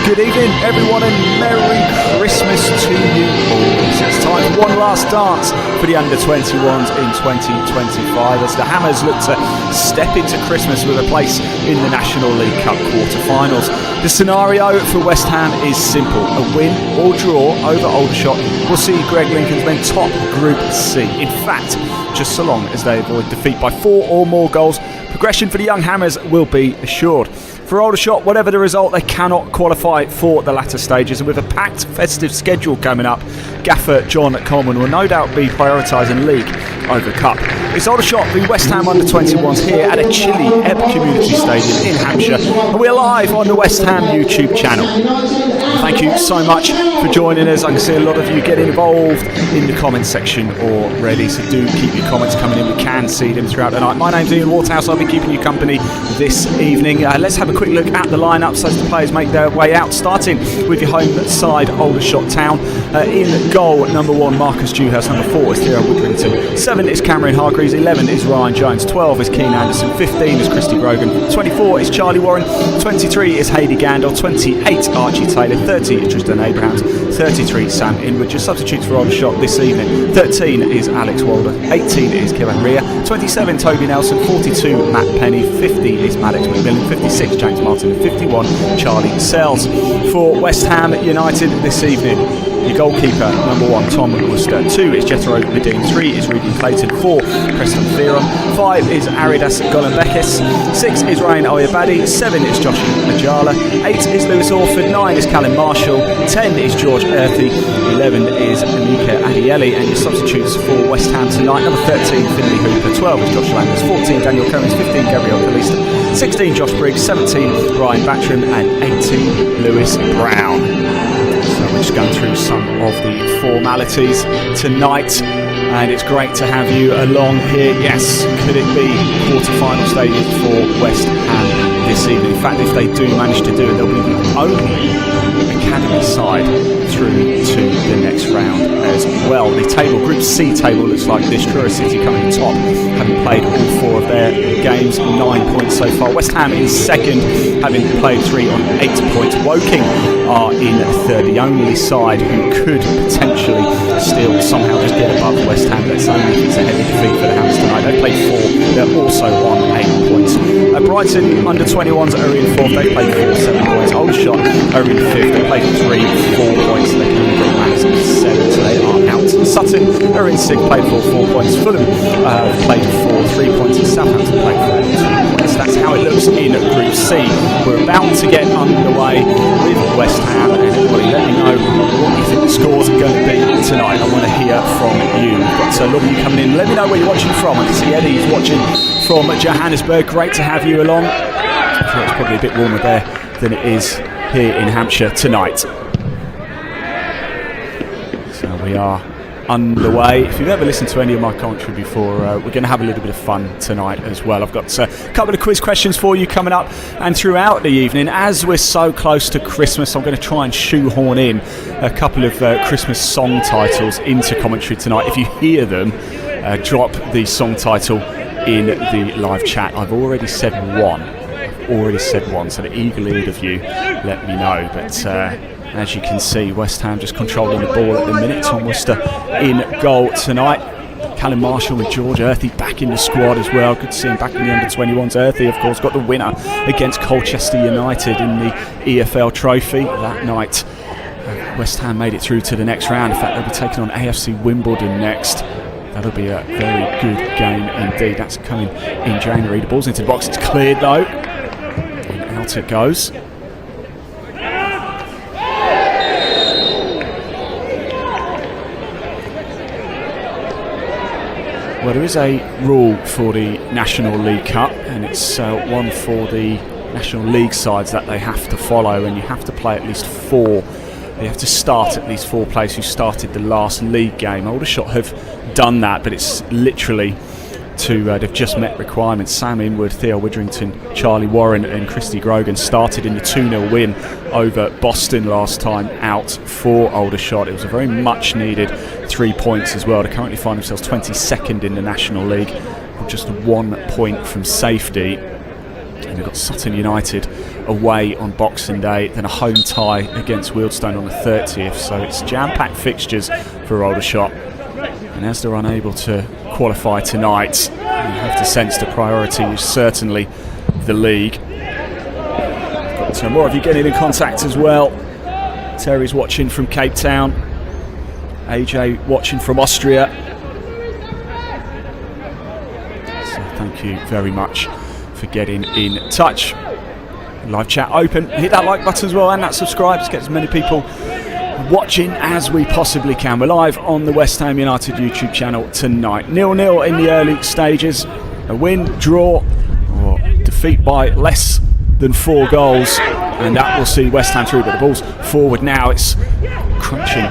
Good evening, everyone, and Merry Christmas to you all. So it's time for one last dance for the under-21s in 2025 as the Hammers look to step into Christmas with a place in the National League Cup quarter-finals. The scenario for West Ham is simple. A win or draw over Aldershot will see Greg Lincoln's men top Group C. In fact, just so long as they avoid defeat by 4 or more goals, progression for the young Hammers will be assured. For Aldershot, whatever the result, they cannot qualify for the latter stages, and with a packed festive schedule coming up, gaffer John Coleman will no doubt be prioritising league over cup. It's Aldershot v West Ham under-21s here at a chilly Ebb Community Stadium in Hampshire, and we're live on the West Ham YouTube channel. Thank you so much for joining us. I can see a lot of you getting involved in the comments section already, so do keep your comments coming in. We can see them throughout the night. My name's Ian Waterhouse. I'll be keeping you company this evening. Let's have a quick look at the lineups as the players make their way out, starting with your home side, Aldershot Town. In goal, number 1, Marcus Dewhurst. Number 4 is Theo Woodrington. 7 is Cameron Hargreaves. 11 is Ryan Jones. 12 is Keane Anderson. 15 is Christy Grogan. 24 is Charlie Warren. 23 is Hayley Gandel. 28 Archie Taylor. 30 is Tristan Abrahams. 33 Sam Inwood. Just substitutes for Aldershot this evening. 13 is Alex Walder. 18 is Kieran Rea. 27 Toby Nelson. 42 Matt Penny. 50 is Maddox McMillan. 56 James Martin. And 51 Charlie Sells. For West Ham United this evening, your goalkeeper, number 1, Tom Worcester. 2 is Jethro Medine. 3 is Rudy Clayton. 4, Preston Theron. 5 is Aridas Golombekis. 6 is Ryan Oyabadi. 7 is Josh Najala. 8 is Lewis Orford. 9 is Callum Marshall. 10 is George Earthy. 11 is Anika Adieli. And your substitutes for West Ham tonight, number 13, Finley Hooper. 12 is Josh Landers. 14, Daniel Cummins. 15, Gabriel Calista. 16, Josh Briggs. 17, Ryan Batram. And 18, Lewis Brown. So we're just going through some of the formalities tonight, and it's great to have you along here. Yes, could it be quarter-final stages for West Ham this evening? In fact, if they do manage to do it, they'll be the only academy side through to the next round as well. The table, Group C table, looks like this. Truro City coming in top, having played all 4 of their games, 9 points so far. West Ham in second, having played 3 on 8 points. Woking are in third, the only side who could potentially still somehow just get above West Ham. But it's only if it's a heavy defeat for the Hammers tonight. They played 4, they're also on 8 points. Brighton under-21s are in 4th, they played 4, 7 points. Aldershot are in 5th, they played 3, 4 points. They can only go max 7, so they are out. Sutton are in 6th, played 4 points. Fulham played 4, 3 points. And Southampton played 4, 2 points. That's how it looks in Group C. We're about to get underway with West Ham, and everybody let me know what you think the scores are going to be tonight. I want to hear from you. We've got a lot of you coming in. Let me know where you're watching from. I can see Eddie's watching from Johannesburg. Great to have you along. I'm sure it's probably a bit warmer there than it is here in Hampshire tonight. So we are underway. If you've ever listened to any of my commentary before, we're going to have a little bit of fun tonight as well. I've got a couple of quiz questions for you coming up, and throughout the evening, as we're so close to Christmas, I'm going to try and shoehorn in a couple of Christmas song titles into commentary tonight. If you hear them, drop the song title in the live chat. I've already said one, so the eagle-eared of you let me know. But as you can see, West Ham just controlling the ball at the minute. Tom Worcester in goal tonight. Callum Marshall and George Earthy back in the squad as well. Good to see him back in the under-21s. Earthy, of course, got the winner against Colchester United in the EFL Trophy that night. West Ham made it through to the next round. In fact, they'll be taking on AFC Wimbledon next. That'll be a very good game indeed. That's coming in January. The ball's into the box. It's cleared though. And out it goes. Well, there is a rule for the National League Cup, and it's one for the National League sides that they have to follow, and you have to play at least 4. You have to start at least 4 players who started the last league game. Aldershot have done that, but it's literally they've just met requirements. Sam Inwood, Theo Woodrington, Charlie Warren and Christy Grogan started in the 2-0 win over Boston last time out for Aldershot. It was a very much needed 3 points as well. They currently find themselves 22nd in the National League, just 1 point from safety. And they've got Sutton United away on Boxing Day, then a home tie against Wealdstone on the 30th. So it's jam-packed fixtures for Aldershot. And as they're unable to qualify tonight, you have to sense the priority is certainly the league. Got more of you getting in contact as well. Terry's watching from Cape Town. AJ watching from Austria. So thank you very much for getting in touch. Live chat open. Hit that like button as well and that subscribe. Let's get as many people watching as we possibly can. We're live on the West Ham United YouTube channel tonight. 0-0 in the early stages. A win, draw, or defeat by less than 4 goals. And that will see West Ham through. But the ball's forward now. It's crunching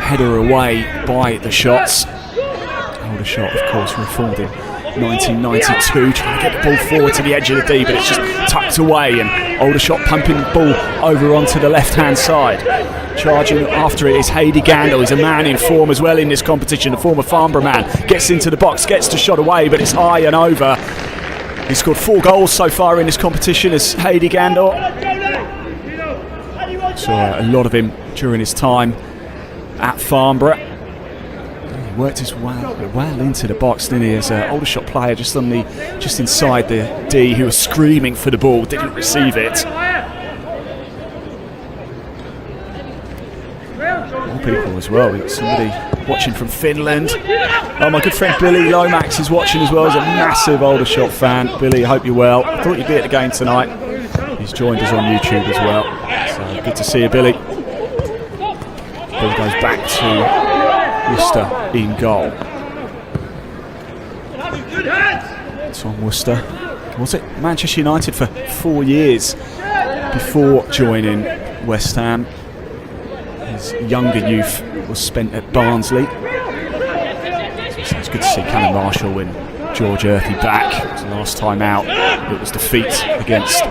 header away by the shots. Aldershot, of course, reformed in 1992, trying to get the ball forward to the edge of the D, but it's just tucked away, and Aldershot pumping the ball over onto the left-hand side. Charging after it is Hady Gandel. He's a man in form as well in this competition, a former Farnborough man. Gets into the box, gets the shot away, but it's high and over. He's scored 4 goals so far in this competition as Hady Gandel. Saw a lot of him during his time at Farnborough. He worked his well into the box, didn't he? As an Aldershot player just inside the D, who was screaming for the ball, didn't receive it. More people as well. We've got somebody watching from Finland. Oh, my good friend Billy Lomax is watching as well. He's a massive Aldershot fan. Billy, I hope you're well. I thought you'd be at the game tonight. He's joined us on YouTube as well. So good to see you, Billy. Ball goes back to Worcester in goal. Tom Worcester, was it Manchester United for 4 years before joining West Ham. His younger youth was spent at Barnsley. So it's good to see Callum Marshall and George Earthy back. It was the last time out. It was defeat against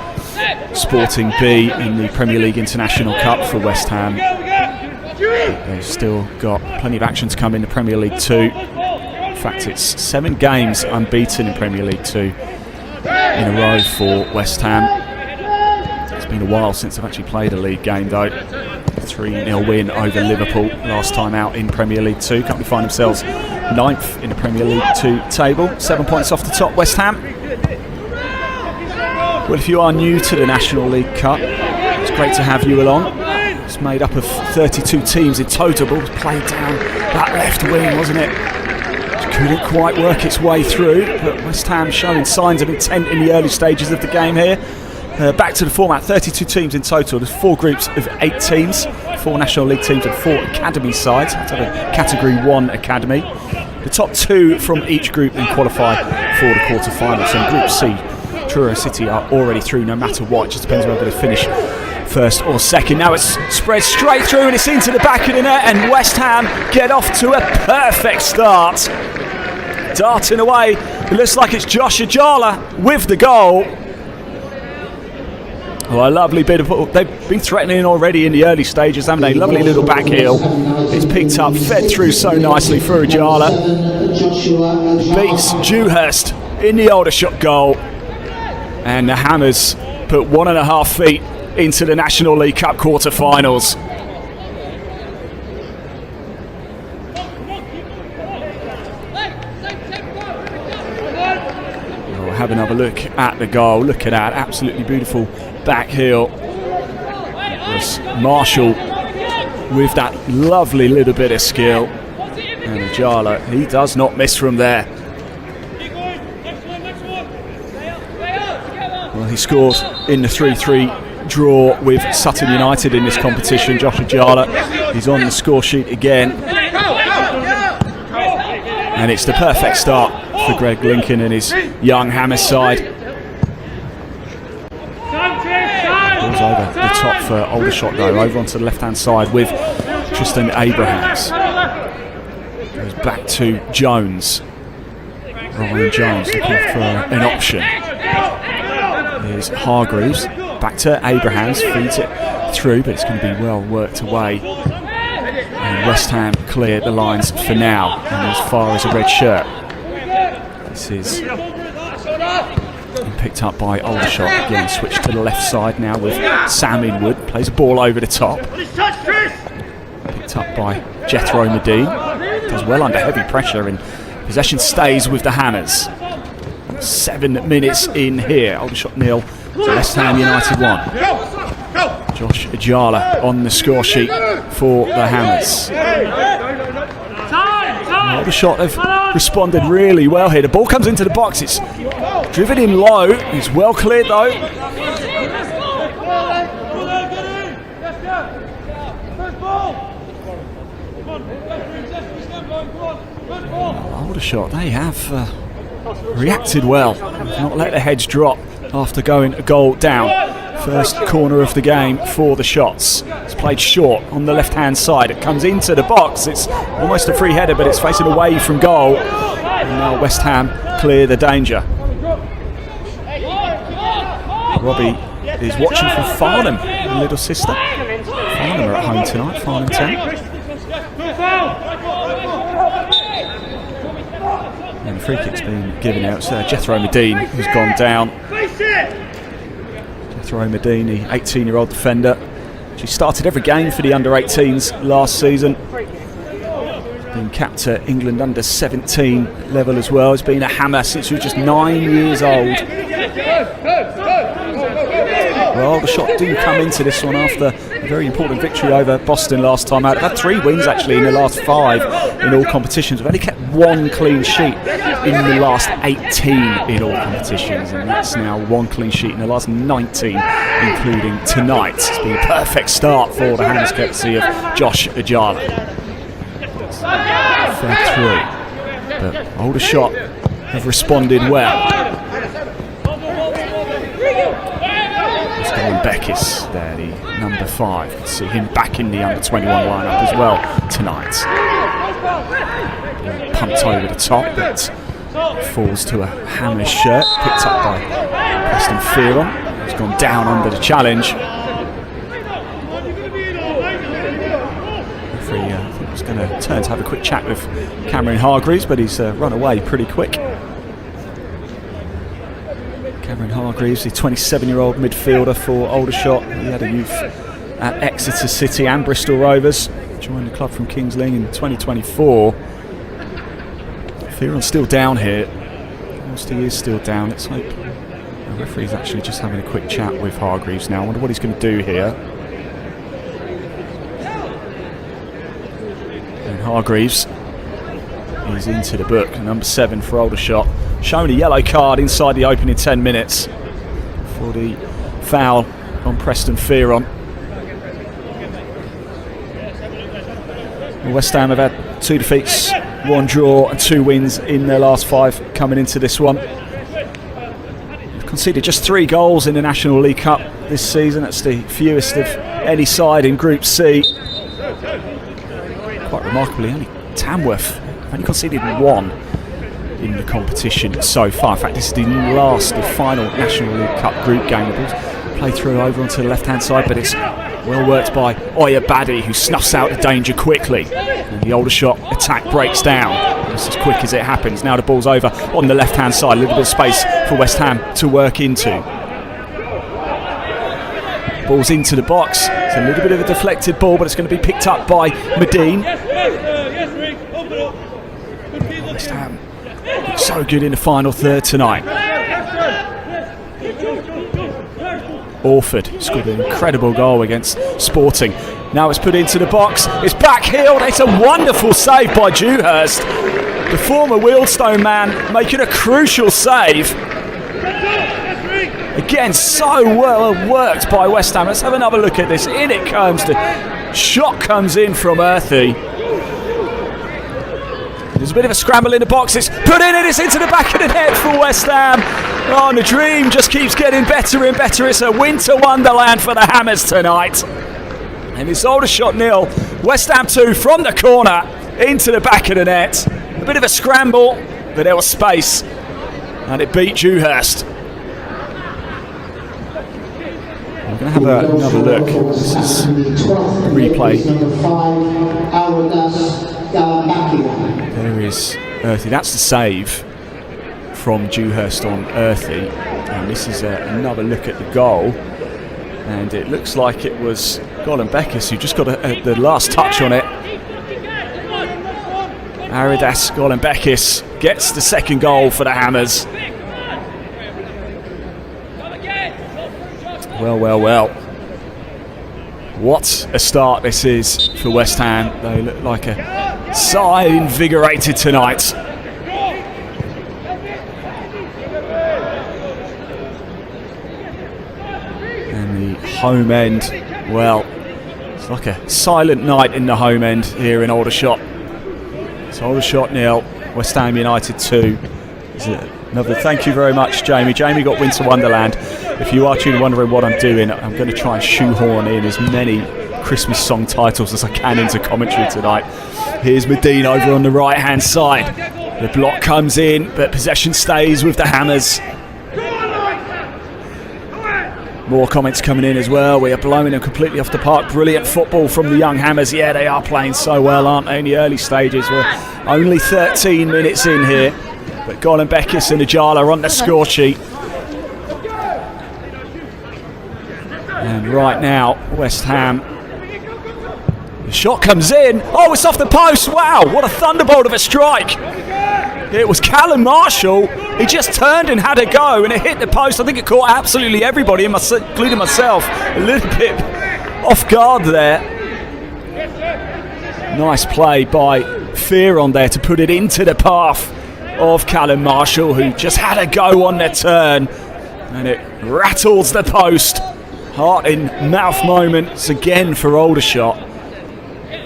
Sporting B in the Premier League International Cup for West Ham. They've still got plenty of action to come in the Premier League 2. In fact, it's 7 games unbeaten in Premier League 2 in a row for West Ham. It's been a while since they've actually played a league game though. 3-0 win over Liverpool last time out in Premier League 2. Currently find themselves 9th in the Premier League 2 table. 7 points off the top, West Ham. Well, if you are new to the National League Cup, it's great to have you along. It's made up of 32 teams in total. It was played down that left wing, wasn't it? Couldn't quite work its way through, but West Ham showing signs of intent in the early stages of the game here. Back to the format, 32 teams in total. There's 4 groups of 8 teams, 4 National League teams and 4 academy sides. That's a Category 1 academy. The top 2 from each group then qualify for the quarter-finals. So in Group C, Truro City are already through no matter what. It just depends whether they finish first or second. Now it's spread straight through and it's into the back of the net, and West Ham get off to a perfect start. Darting away, it looks like it's Josh Ajala with the goal. Oh, a lovely bit of ball. They've been threatening already in the early stages, haven't they? Lovely little back heel. It's picked up, fed through so nicely for Ajala. Beats Dewhurst in the Aldershot goal. And the Hammers put 1.5 feet into the National League Cup quarter-finals. We'll have another look at the goal. Look at that, absolutely beautiful back heel. It was Marshall with that lovely little bit of skill. And Ajala, he does not miss from there. Well, he scored in the 3-3 draw with Sutton United in this competition. Josh Ajala, he's on the score sheet again. And it's the perfect start for Greg Lincoln and his young Hammers side. Ball's over the top for Aldershot though, over onto the left-hand side with Tristan Abrahams. Goes back to Jones. Ryan Jones looking for an option. Here's Hargreaves. Back to Abrahams, feeds it through, but it's going to be well worked away. And West Ham clear the lines for now, and as far as a red shirt. This is And picked up by Aldershot. Again, switched to the left side now with Sam Inwood. Plays a ball over the top. Picked up by Jethro Medine. Does well under heavy pressure, and possession stays with the Hammers. 7 minutes in here. Aldershot 0 to West Ham United 1. Josh Ajala on the score sheet for the Hammers. Aldershot have responded really well here. The ball comes into the box. It's driven in low. It's well cleared though. Aldershot, they have reacted well. They've not let their heads drop after going a goal down. First corner of the game for the Shots. It's played short on the left-hand side. It comes into the box. It's almost a free header, but it's facing away from goal. And now West Ham clear the danger. Robbie is watching from Farnham, her little sister. Farnham are at home tonight, Farnham Town. And the free kick's been given out. So Jethro Medine who's gone down. Jethro Medine, the 18-year-old defender. She started every game for the under-18s last season. Been capped at England under-17 level as well. Has been a Hammer since she was just 9 years old. Well, Aldershot do come into this one after a very important victory over Boston last time out. They've had 3 wins actually in the last 5 in all competitions. They've only kept 1 clean sheet in the last 18 in all competitions, and that's now 1 clean sheet in the last 19, including tonight. It's been a perfect start for the Hammers, courtesy of Josh Ajala. Fair through, but Aldershot have responded well. Gavin Beckis there, the number 5. You can see him back in the under-21 lineup as well tonight. Pumped over the top, but falls to a Hammers shirt, picked up by Preston Fearon. He's gone down under the challenge. Referee, I think was going to turn to have a quick chat with Cameron Hargreaves, but he's run away pretty quick. Cameron Hargreaves, the 27-year-old midfielder for Aldershot. He had a youth at Exeter City and Bristol Rovers. Joined the club from Kings Lynn in 2024. Fearon's still down here. Whilst he is still down, let's hope the referee's actually just having a quick chat with Hargreaves now. I wonder what he's going to do here. And Hargreaves is into the book, number 7 for Aldershot. Shown a yellow card inside the opening 10 minutes for the foul on Preston Fearon. West Ham have had 2 defeats, 1 draw and 2 wins in their last 5 coming into this one. They've conceded just 3 goals in the National League Cup this season. That's the fewest of any side in Group C. Quite remarkably, only Tamworth have only conceded 1 in the competition so far. In fact, this is the last, the final National League Cup group game. The ball's played through over onto the left-hand side, but it's well worked by Oya Baddy, who snuffs out the danger quickly. And the Aldershot attack breaks down. It's as quick as it happens. Now the ball's over on the left-hand side. A little bit of space for West Ham to work into. Ball's into the box. It's a little bit of a deflected ball, but it's going to be picked up by Medine. West Ham looks so good in the final third tonight. Orford scored an incredible goal against Sporting. Now it's put into the box. It's backheeled. It's a wonderful save by Dewhurst. The former Wealdstone man making a crucial save. Again, so well worked by West Ham. Let's have another look at this. In it comes. The shot comes in from Earthy. There's a bit of a scramble in the box. It's put in and it's into the back of the net for West Ham. Oh, and the dream just keeps getting better and better. It's a winter wonderland for the Hammers tonight. And it's Aldershot 0, West Ham 2 from the corner into the back of the net. A bit of a scramble, but there was space. And it beat Dewhurst. We're going to have another look. This is a replay. There is Earthy. That's the save from Dewhurst on Earthy. And this is another look at the goal. And it looks like it was Colin Beckus who just got the last touch on it. Aridas Colin Beckus gets the second goal for the Hammers. Well. What a start this is for West Ham. They look like a side invigorated tonight. And the home end, well, it's like a silent night in the home end here in Aldershot. It's Aldershot 0, West Ham United 2. Another thank you very much, Jamie. Jamie got Winter Wonderland. If you are wondering what I'm doing, I'm going to try and shoehorn in as many Christmas song titles as I can into commentary tonight. Here's Medine over on the right-hand side. The block comes in, but possession stays with the Hammers. More comments coming in as well. We are blowing them completely off the park. Brilliant football from the young Hammers. Yeah, they are playing so well, aren't they, in the early stages? We're only 13 minutes in here. But Colin Beckus and Ajala are on the score sheet. And right now, West Ham. The shot comes in. Oh, it's off the post. Wow, what a thunderbolt of a strike. It was Callum Marshall. He just turned and had a go, and it hit the post. I think it caught absolutely everybody, including myself, a little bit off guard there. Nice play by Fearon there to put it into the path of Callum Marshall, who just had a go on the turn, and it rattles the post. Heart in mouth moments again for Aldershot.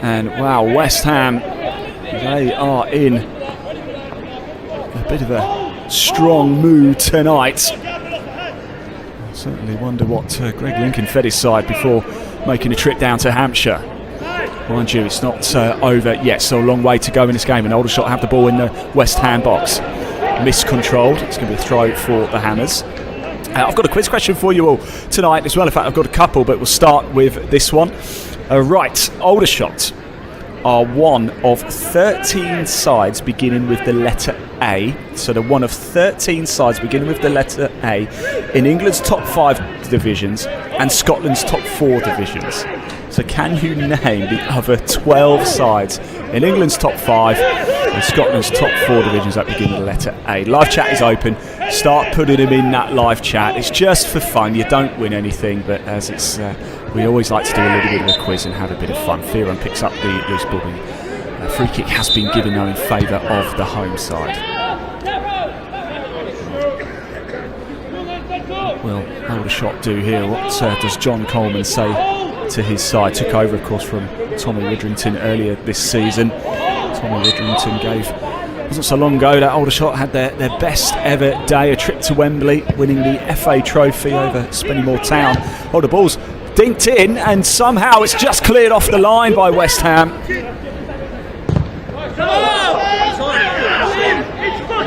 And wow, West Ham, they are in a bit of a strong mood tonight. I certainly wonder what Greg Lincoln fed his side before making a trip down to Hampshire. Mind you, it's not over yet, so a long way to go in this game, and Aldershot have the ball in the West Ham box. Miscontrolled. It's going to be a throw for the Hammers. I've got a quiz question for you all tonight as well. In fact, I've got a couple, but we'll start with this one. Right, Aldershot are one of 13 sides beginning with the letter A. So they're one of 13 sides beginning with the letter A in England's top 5 divisions and Scotland's top 4 divisions. So can you name the other 12 sides in England's top 5 and Scotland's top 4 divisions that begin with the letter A? Live chat is open. Start putting them in that live chat. It's just for fun. You don't win anything, but as it's, we always like to do a little bit of a quiz and have a bit of fun. Fearon picks up the loose ball. A free kick has been given though in favour of the home side. Well, Aldershot do here. What does John Coleman say to his side? Took over, of course, from Tommy Widdrington earlier this season. Tommy Widdrington wasn't so long ago that Aldershot had their best ever day, a trip to Wembley, winning the FA Trophy over Spennymoor Town. Oh, the ball's dinked in, and somehow it's just cleared off the line by West Ham.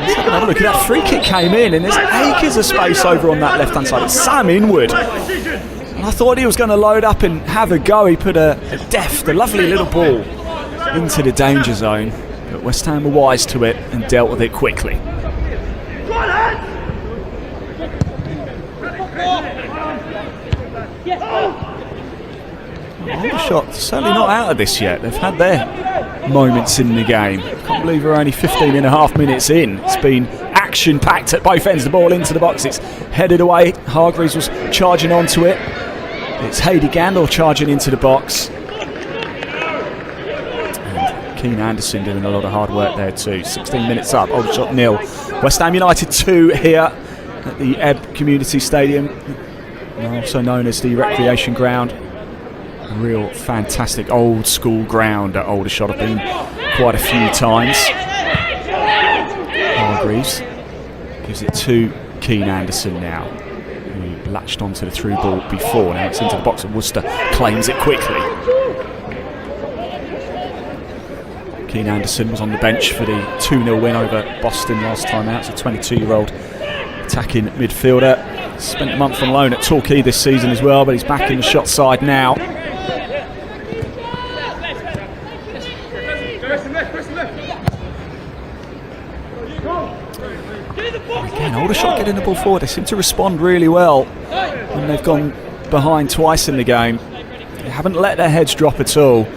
Let's have another look at that. Free kick came in, and there's acres of space over on that left-hand side. It's Sam Inwood. And I thought he was going to load up and have a go. He put a lovely little ball into the danger zone. But West Ham were wise to it and dealt with it quickly. Aldershot certainly not out of this yet. They've had their moments in the game. I can't believe we're only 15 and a half minutes in. It's been action-packed at both ends. The ball into the box. It's headed away. Hargreaves was charging onto it. It's Hayley Gandor charging into the box. Keane Anderson doing a lot of hard work there too. 16 minutes up, Aldershot 0. West Ham United 2 here at the Ebb Community Stadium, also known as the Recreation Ground. A real fantastic old school ground at Aldershot. I've been quite a few times. Hargreaves gives it to Keane Anderson now, who latched onto the through ball before. Now it's into the box and Worcester claims it quickly. Keane Anderson was on the bench for the 2-0 win over Boston last time out. It's a 22-year-old attacking midfielder. Spent a month on loan at Torquay this season as well, but he's back in the shot side now. Again, Aldershot getting the ball forward. They seem to respond really well when they've gone behind twice in the game. They haven't let their heads drop at all.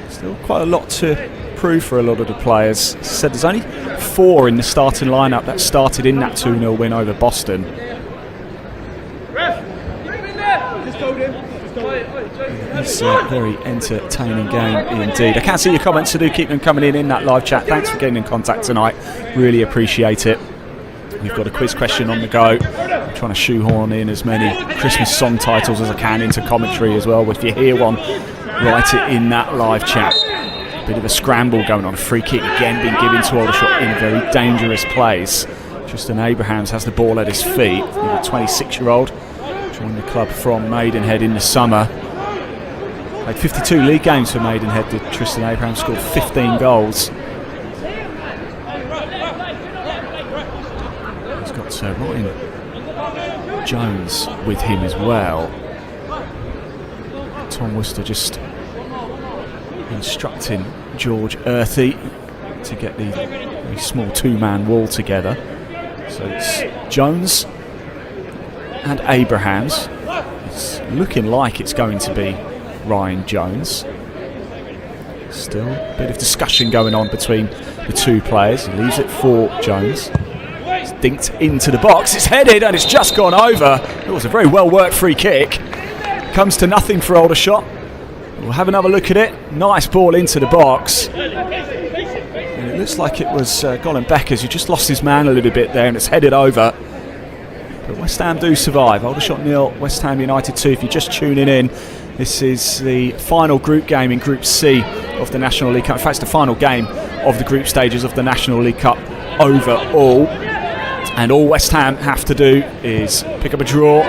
Still quite a lot to prove for a lot of the players. As I said, there's only 4 in the starting lineup that started in that 2-0 win over Boston. It's a very entertaining game indeed. I can see your comments, so do keep them coming in that live chat. Thanks for getting in contact tonight. Really appreciate it. We've got a quiz question on the go. I'm trying to shoehorn in as many Christmas song titles as I can into commentary as well. If you hear one, write it in that live chat. A bit of a scramble going on. A free kick again being given to Aldershot in a very dangerous place. Tristan Abrahams has the ball at his feet. The 26-year-old joined the club from Maidenhead in the summer. Played 52 league games for Maidenhead. Did Tristan Abrahams, scored 15 goals. Ryan Jones with him as well. Tom Worcester just instructing George Earthy to get the very small 2-man wall together. So it's Jones and Abrahams. It's looking like it's going to be Ryan Jones. Still a bit of discussion going on between the two players. He leaves it for Jones. It's dinked into the box. It's headed and it's just gone over. It was a very well worked free kick. Comes to nothing for Aldershot. We'll have another look at it. Nice ball into the box. And it looks like it was Colin Beckers who just lost his man a little bit there, and it's headed over. But West Ham do survive. Aldershot 0, West Ham United 2. If you're just tuning in, this is the final group game in Group C of the National League Cup. In fact, it's the final game of the group stages of the National League Cup overall. And all West Ham have to do is pick up a draw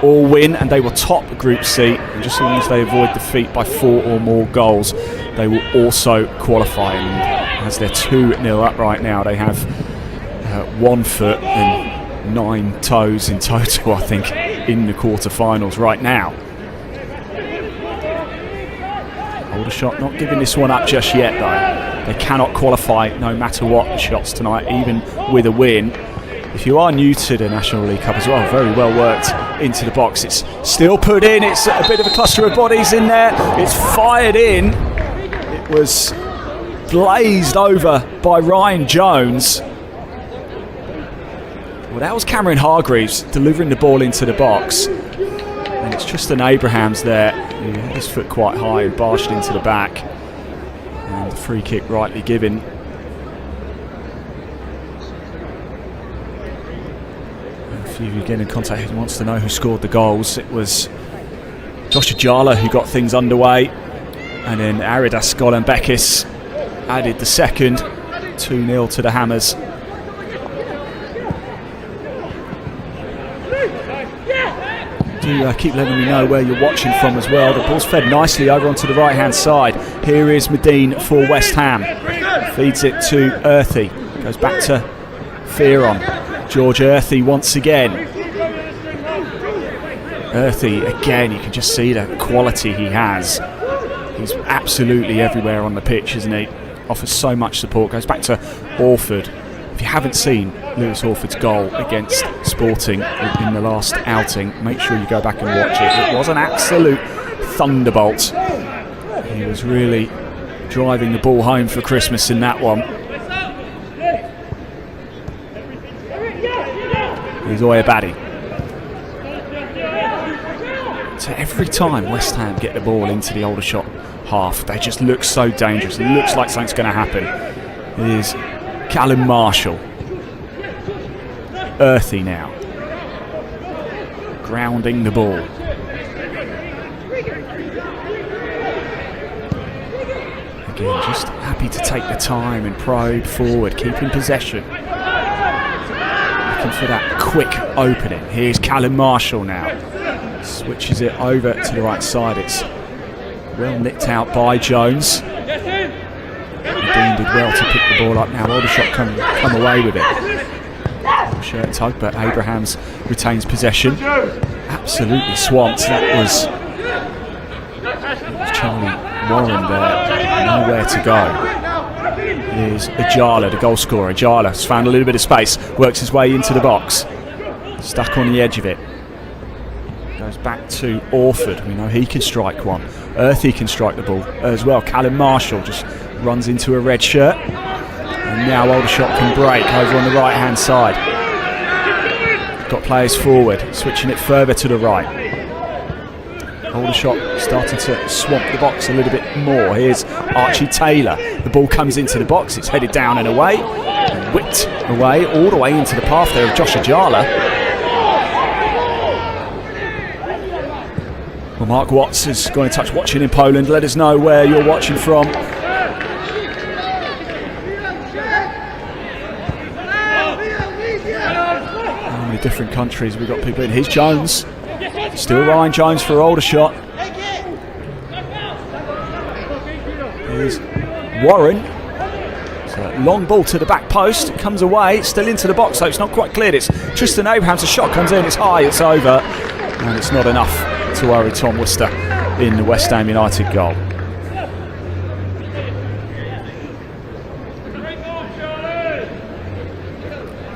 or win, and they will top Group C. And just as long as they avoid defeat by 4 or more goals, they will also qualify. And as they're 2-0 up right now, they have 1 foot and 9 toes in total, I think, in the quarter-finals right now. Aldershot not giving this one up just yet, though. They cannot qualify no matter what the shots tonight, even with a win. If you are new to the National League Cup as well, very well worked into the box. It's still put in. It's a bit of a cluster of bodies in there. It's fired in. It was blazed over by Ryan Jones. Well, that was Cameron Hargreaves delivering the ball into the box. And it's Tristan Abrahams there. He had his foot quite high and barged into the back. And the free kick rightly given. If you get in contact who wants to know who scored the goals, it was Josh Ajala who got things underway, and then Aridas Golan-Bekis added the second. 2-0 to the Hammers. Do keep letting me know where you're watching from as well. The ball's fed nicely over onto the right hand side. Here is Medine for West Ham. Feeds it to Earthy. Goes back to Fearon. George Earthy once again. Earthy again, you can just see the quality he has. He's absolutely everywhere on the pitch, isn't he? Offers so much support. Goes back to Orford. If you haven't seen Lewis Orford's goal against Sporting in the last outing, make sure you go back and watch it. It was an absolute thunderbolt. He was really driving the ball home for Christmas in that one. Zoya Baddy. So every time West Ham get the ball into the Aldershot half, they just look so dangerous. It looks like something's going to happen. It is Callum Marshall. Earthy now. Grounding the ball. Again, just happy to take the time and probe forward, keeping possession. For that quick opening. Here's Callum Marshall now. Switches it over to the right side. It's well nicked out by Jones. Dean did well to pick the ball up. Now Aldershot come away with it. Shirt tug, but Abrahams retains possession. Absolutely swamped. That was Charlie Warren there. Nowhere to go. is Ajala, the goal scorer. Ajala's found a little bit of space, works his way into the box. Stuck on the edge of it. Goes back to Orford. We know he can strike one. Earthy can strike the ball as well. Callum Marshall just runs into a red shirt. And now Aldershot can break over on the right-hand side. Got players forward, switching it further to the right. Aldershot starting to swamp the box a little bit more. Here's Archie Taylor. The ball comes into the box. It's headed down and away. And whipped away, all the way into the path there of Josh Ajala. Well, Mark Watts is going to touch watching in Poland. Let us know where you're watching from. How many different countries we've got people in. Here's Jones. Still Ryan Jones for Aldershot. Here's Warren. It's a long ball to the back post. It comes away. Still into the box, though. It's not quite cleared. It's Tristan Abraham's. A shot comes in. It's high. It's over. And it's not enough to worry Tom Worcester in the West Ham United goal.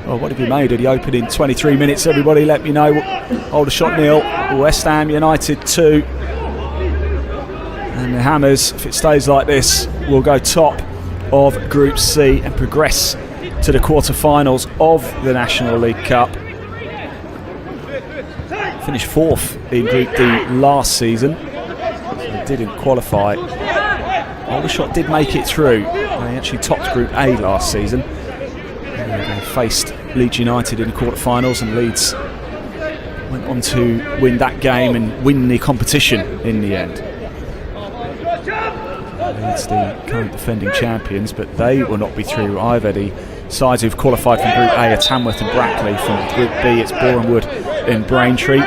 Well, what have you made of the opening 23 minutes, everybody? Let me know. Aldershot 0, West Ham United 2. And the Hammers, if it stays like this, will go top of Group C and progress to the quarter-finals of the National League Cup. Finished 4th in Group D last season. So didn't qualify. Aldershot did make it through. They actually topped Group A last season. They faced Leeds United in the quarterfinals, and Leeds went on to win that game and win the competition in the end. Leeds, the current defending champions, but they will not be through either. The sides who've qualified from Group A are Tamworth and Brackley. From Group B, it's Borehamwood and Braintree.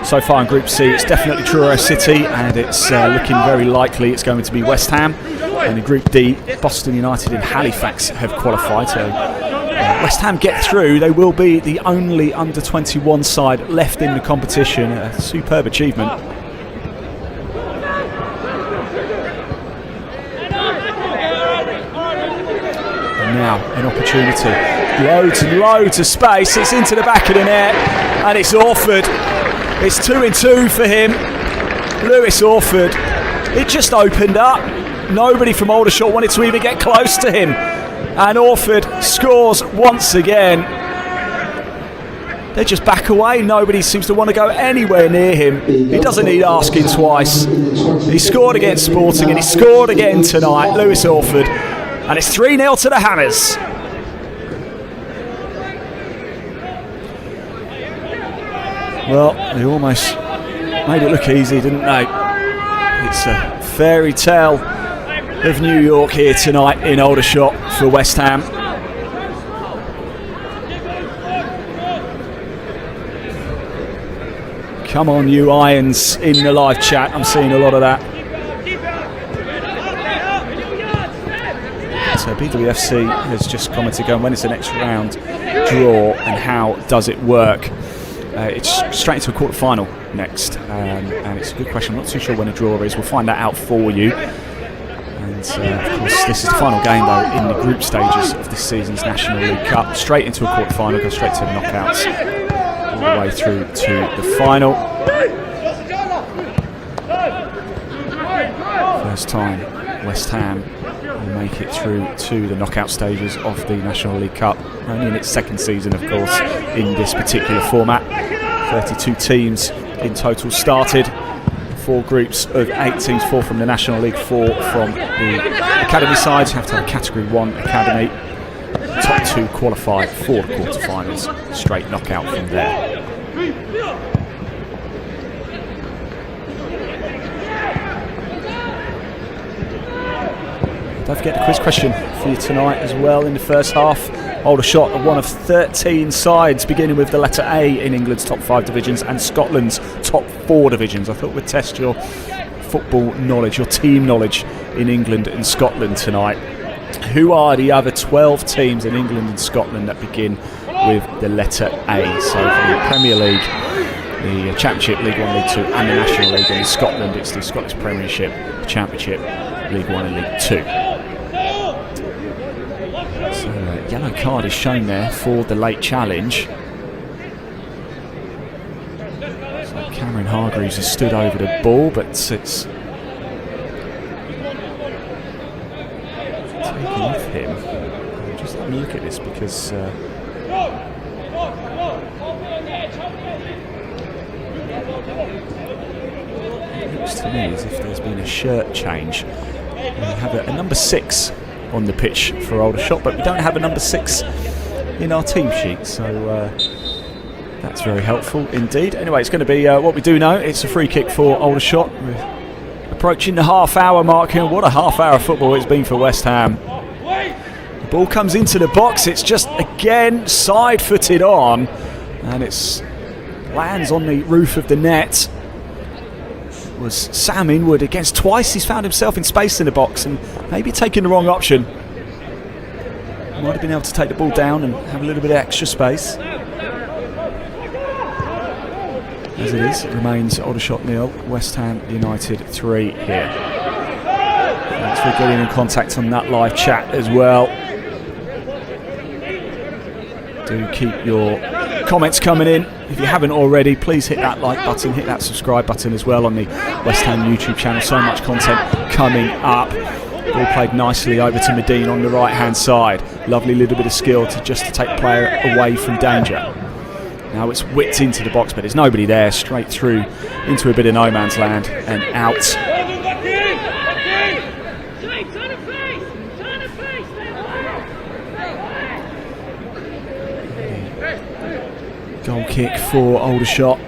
So far in Group C, it's definitely Truro City, and it's looking very likely it's going to be West Ham. And in Group D, Boston United and Halifax have qualified. So West Ham get through. They will be the only under-21 side left in the competition. A superb achievement. And now an opportunity. Loads and loads of space. It's into the back of the net, and it's Orford. It's 2-2 for him. Lewis Orford. It just opened up. Nobody from Aldershot wanted to even get close to him. And Orford scores once again. They just back away. Nobody seems to want to go anywhere near him. He doesn't need asking twice. He scored against Sporting, and he scored again tonight, Lewis Orford. And it's 3-0 to the Hammers. Well, they almost made it look easy, didn't they? It's a fairy tale of New York here tonight in Aldershot for West Ham. Come on, you Irons in the live chat. I'm seeing a lot of that. So BWFC has just commented going, when is the next round draw and how does it work? It's straight into a quarter-final next, and it's a good question. I'm not too sure when a draw is. We'll find that out for you. And of course, this is the final game, though, in the group stages of this season's National League Cup. Straight into a quarter-final, go straight to the knockouts, all the way through to the final. First time West Ham will make it through to the knockout stages of the National League Cup. Only in its second season, of course, in this particular format. 32 teams in total started. 4 groups of 8 teams, 4 from the National League, 4 from the academy sides. You have to have a Category 1 academy. Top 2 qualified for the quarterfinals. Straight knockout from there. Don't forget the quiz question for you tonight as well in the first half. Aldershot are one of 13 sides, beginning with the letter A in England's top 5 divisions and Scotland's top 4 divisions. I thought we'd test your football knowledge, your team knowledge in England and Scotland tonight. Who are the other 12 teams in England and Scotland that begin with the letter A? So for the Premier League, the Championship, League 1, League 2 and the National League. And in Scotland, it's the Scottish Premiership, the Championship, League 1 and League 2. Yellow card is shown there for the late challenge. So Cameron Hargreaves has stood over the ball, but it's taken off him. Just have a look at this because it looks to me as if there's been a shirt change. We have a number 6 on the pitch for Aldershot, but we don't have a number 6 in our team sheet, so that's very helpful indeed. Anyway, it's going to be what we do know. It's a free kick for Aldershot. We're approaching the half-hour mark here. What a half-hour of football it's been for West Ham. The ball comes into the box. It's just again side-footed on, and it lands on the roof of the net. Was Sam Inwood against twice. He's found himself in space in the box and maybe taking the wrong option. Might have been able to take the ball down and have a little bit of extra space. As it is, it remains Aldershot 0, West Ham United 3 here. Thanks for getting in contact on that live chat as well. Do keep your comments coming in. If you haven't already, please hit that like button, hit that subscribe button as well on the West Ham YouTube channel. So much content coming up. Ball played nicely over to Medine on the right hand side. Lovely little bit of skill to take the player away from danger. Now it's whipped into the box, but there's nobody there. Straight through into a bit of no man's land and out. Goal kick for Aldershot.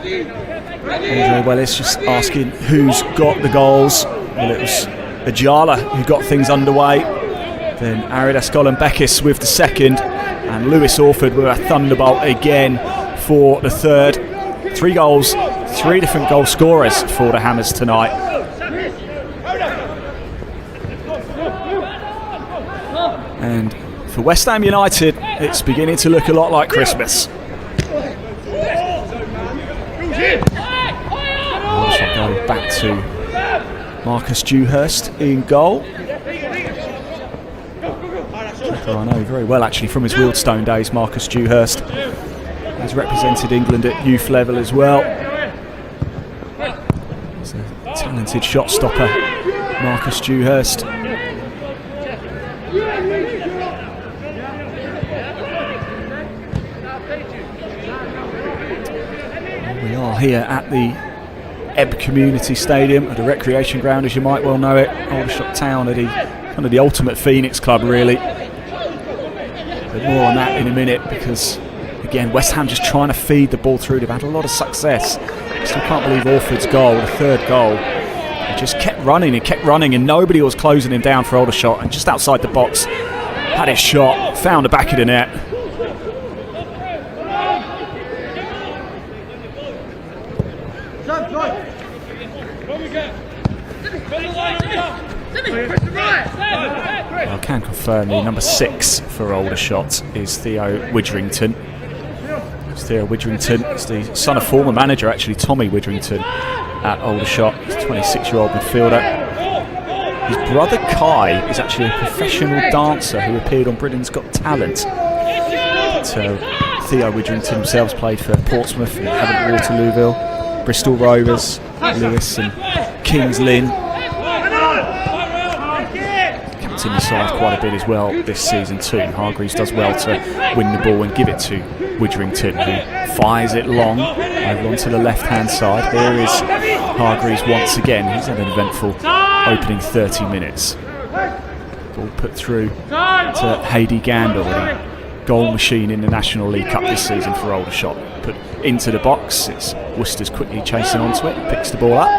Andre Wellis just asking who's got the goals. Well, it was Ajala who got things underway. Then Aridas Golan-Bekis with the second. And Lewis Orford with a thunderbolt again for the third. 3 goals, 3 different goal scorers for the Hammers tonight. And for West Ham United, it's beginning to look a lot like Christmas. Going back to Marcus Dewhurst in goal. I know very well actually from his Wealdstone days, Marcus Dewhurst has represented England at youth level as well. He's a talented shot stopper, Marcus Dewhurst. We are here at the Ebb Community Stadium, at a recreation ground as you might well know it. Aldershot Town are kind of the ultimate Phoenix club really. But more on that in a minute because again West Ham just trying to feed the ball through. They've had a lot of success. Still can't believe Orford's goal, the third goal. He just kept running and nobody was closing him down for Aldershot, and just outside the box had his shot, found the back of the net. I can confirm the number 6 for Aldershot is Theo Widrington. Theo Widrington is the son of former manager, actually, Tommy Widrington at Aldershot. He's a 26-year-old midfielder. His brother Kai is actually a professional dancer who appeared on Britain's Got Talent. But, Theo Widrington himself played for Portsmouth and Havant Waterlooville, Bristol Rovers, Lewis and Kings Lynn. In the side quite a bit as well this season too. Hargreaves does well to win the ball and give it to Widrington, who fires it long over onto the left hand side. Here is Hargreaves once again. He's had an eventful opening 30 minutes. Ball put through to Hady Gandil, the goal machine in the National League Cup this season for Aldershot. Put into the box. It's Worcester's quickly chasing onto it, picks the ball up.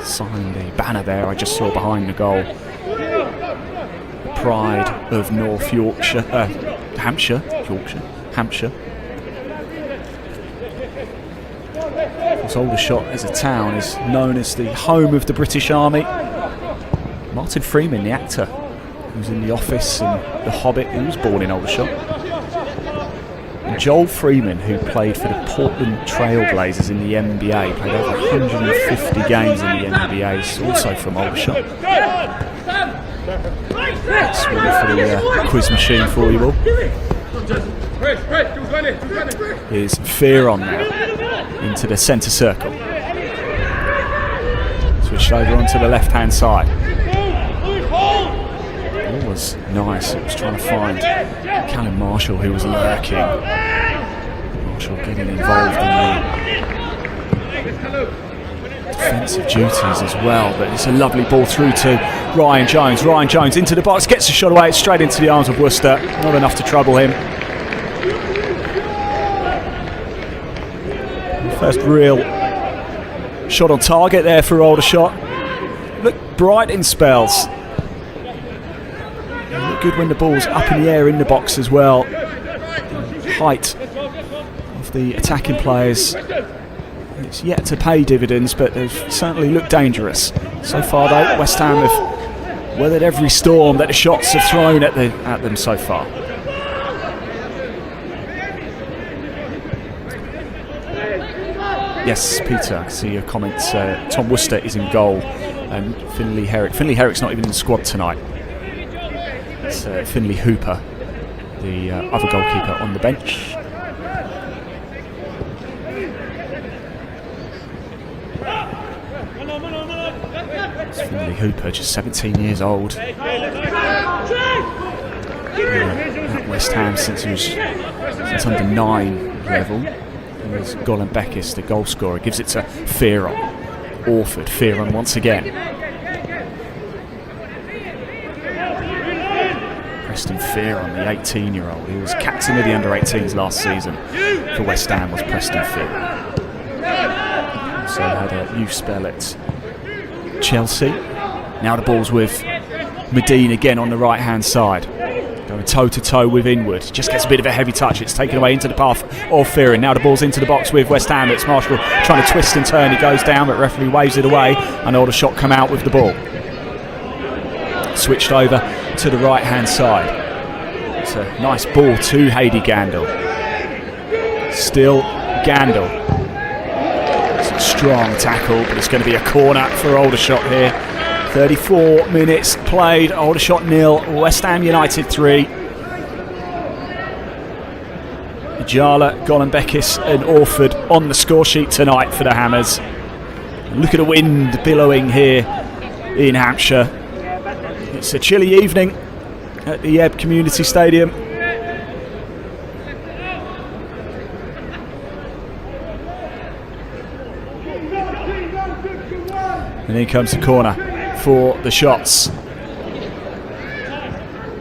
Signed the banner there I just saw behind the goal. The pride of North Yorkshire, Hampshire. Of course, Aldershot as a town is known as the home of the British Army. Martin Freeman, the actor, who's in The Office and The Hobbit, he was born in Aldershot. And Joel Freeman, who played for the Portland Trailblazers in the NBA, played over 150 games in the NBA, is also from Aldershot. That's one for the quiz machine for you all. Here's Fearon now into the centre circle. Switched over onto the left-hand side. It was nice. It was trying to find Callum Marshall, who was lurking. Marshall getting involved in the defensive duties as well, but it's a lovely ball through to Ryan Jones. Ryan Jones into the box, gets a shot away, it's straight into the arms of Worcester. Not enough to trouble him. First real shot on target there for Aldershot. Looked bright in spells. Looked good when the ball's up in the air in the box as well. The height of the attacking players, it's yet to pay dividends, but they've certainly looked dangerous. So far though, West Ham have weathered every storm that the shots have thrown at them so far. Yes, Peter, I see your comments. Tom Worcester is in goal, and Finlay Herrick. Finlay Herrick's not even in the squad tonight. It's Finlay Hooper, the other goalkeeper, on the bench. It's Finlay Hooper, just 17 years old. At West Ham since he was under 9 level. There's Golan Beckis, the goal scorer, gives it to Fearon. Orford, Fearon once again. Preston Fearon, the 18-year-old. He was captain of the under-18s last season for West Ham, was Preston Fearon. Also had a youth spell at Chelsea. Now the ball's with Medine again on the right-hand side. Going toe-to-toe with Inwood. Just gets a bit of a heavy touch. It's taken away into the path of Fearon. Now the ball's into the box with West Ham. It's Marshall trying to twist and turn. He goes down, but referee waves it away. And Aldershot come out with the ball. Switched over to the right-hand side. It's a nice ball to Hady Gandil. Still Gandil. It's a strong tackle, but it's going to be a corner for Aldershot here. 34 minutes played, Aldershot 0, West Ham United 3. Jala, Golan Beckis and Orford on the score sheet tonight for the Hammers. And look at the wind billowing here in Hampshire. It's a chilly evening at the Ebb Community Stadium. And here comes the corner for the shots.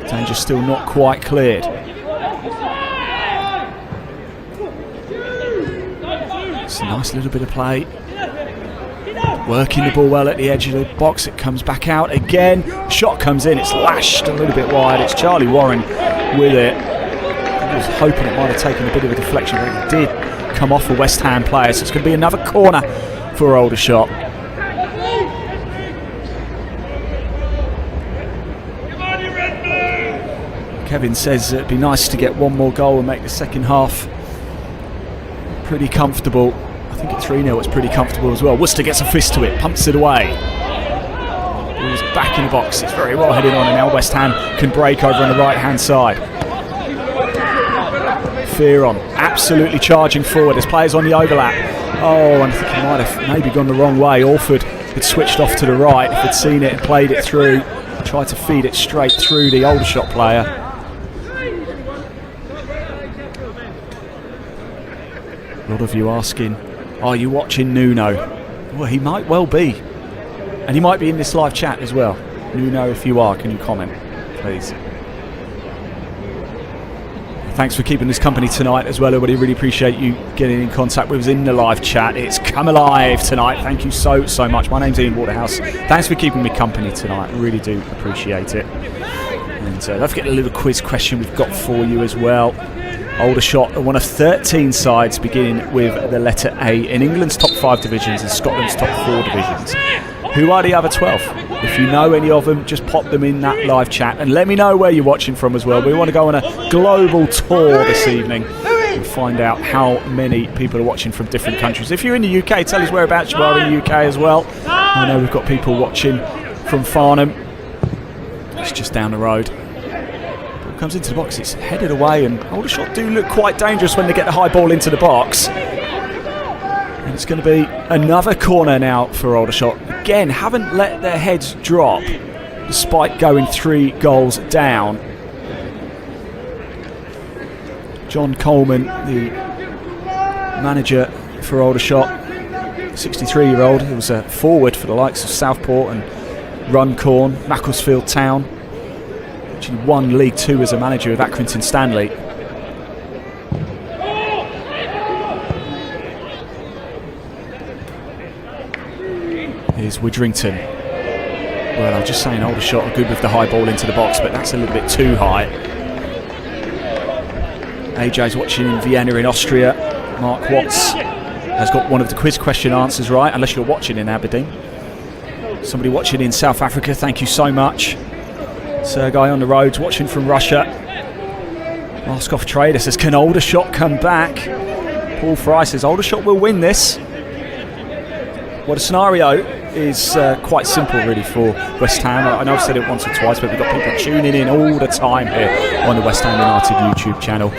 Danger still not quite cleared. It's a nice little bit of play. Working the ball well at the edge of the box. It comes back out again. Shot comes in. It's lashed a little bit wide. It's Charlie Warren with it. I was hoping it might have taken a bit of a deflection, but it did come off a West Ham player. So it's going to be another corner for Aldershot. Kevin says it'd be nice to get one more goal and make the second half pretty comfortable. I think at 3-0 it's pretty comfortable as well. Worcester gets a fist to it, pumps it away. Ball's back in the box. It's very well headed on, and now West Ham can break over on the right-hand side. Fearon absolutely charging forward. There's players on the overlap. Oh, and I think he might have maybe gone the wrong way. Orford had switched off to the right. If he'd seen it and played it through, tried to feed it straight through the Aldershot player. A lot of you asking, are you watching Nuno? Well, he might well be. And he might be in this live chat as well. Nuno, if you are, can you comment, please? Thanks for keeping us company tonight as well, everybody. Really appreciate you getting in contact with us in the live chat. It's come alive tonight. Thank you so much. My name's Ian Waterhouse. Thanks for keeping me company tonight. I really do appreciate it. And don't forget the little quiz question we've got for you as well. Aldershot are one of 13 sides beginning with the letter A in England's top 5 divisions and Scotland's top 4 divisions. Who are the other 12? If you know any of them, just pop them in that live chat and let me know where you're watching from as well. We want to go on a global tour this evening and find out how many people are watching from different countries. If you're in the UK, tell us whereabouts you are in the UK as well. I know we've got people watching from Farnham It's just down the road. Ball comes into the box, it's headed away, and Aldershot do look quite dangerous when they get the high ball into the box. And it's going to be another corner now for Aldershot. Again, haven't let their heads drop despite going 3 goals down. John Coleman, the manager for Aldershot, 63-year-old, he was a forward for the likes of Southport and Runcorn, Macclesfield Town. Actually won League 2 as a manager with Accrington Stanley. Here's Widrington. Well, I was just saying Aldershot are good with the high ball into the box, but that's a little bit too high. AJ's watching in Vienna in Austria. Mark Watts has got one of the quiz question answers right, unless you're watching in Aberdeen. Somebody watching in South Africa, thank you so much. Sergei on the roads watching from Russia. Moskov Trader says, can Aldershot come back? Paul Fry says, Aldershot will win this. Well, the scenario is quite simple really for West Ham. I know I've said it once or twice, but we've got people tuning in all the time here on the West Ham United YouTube channel.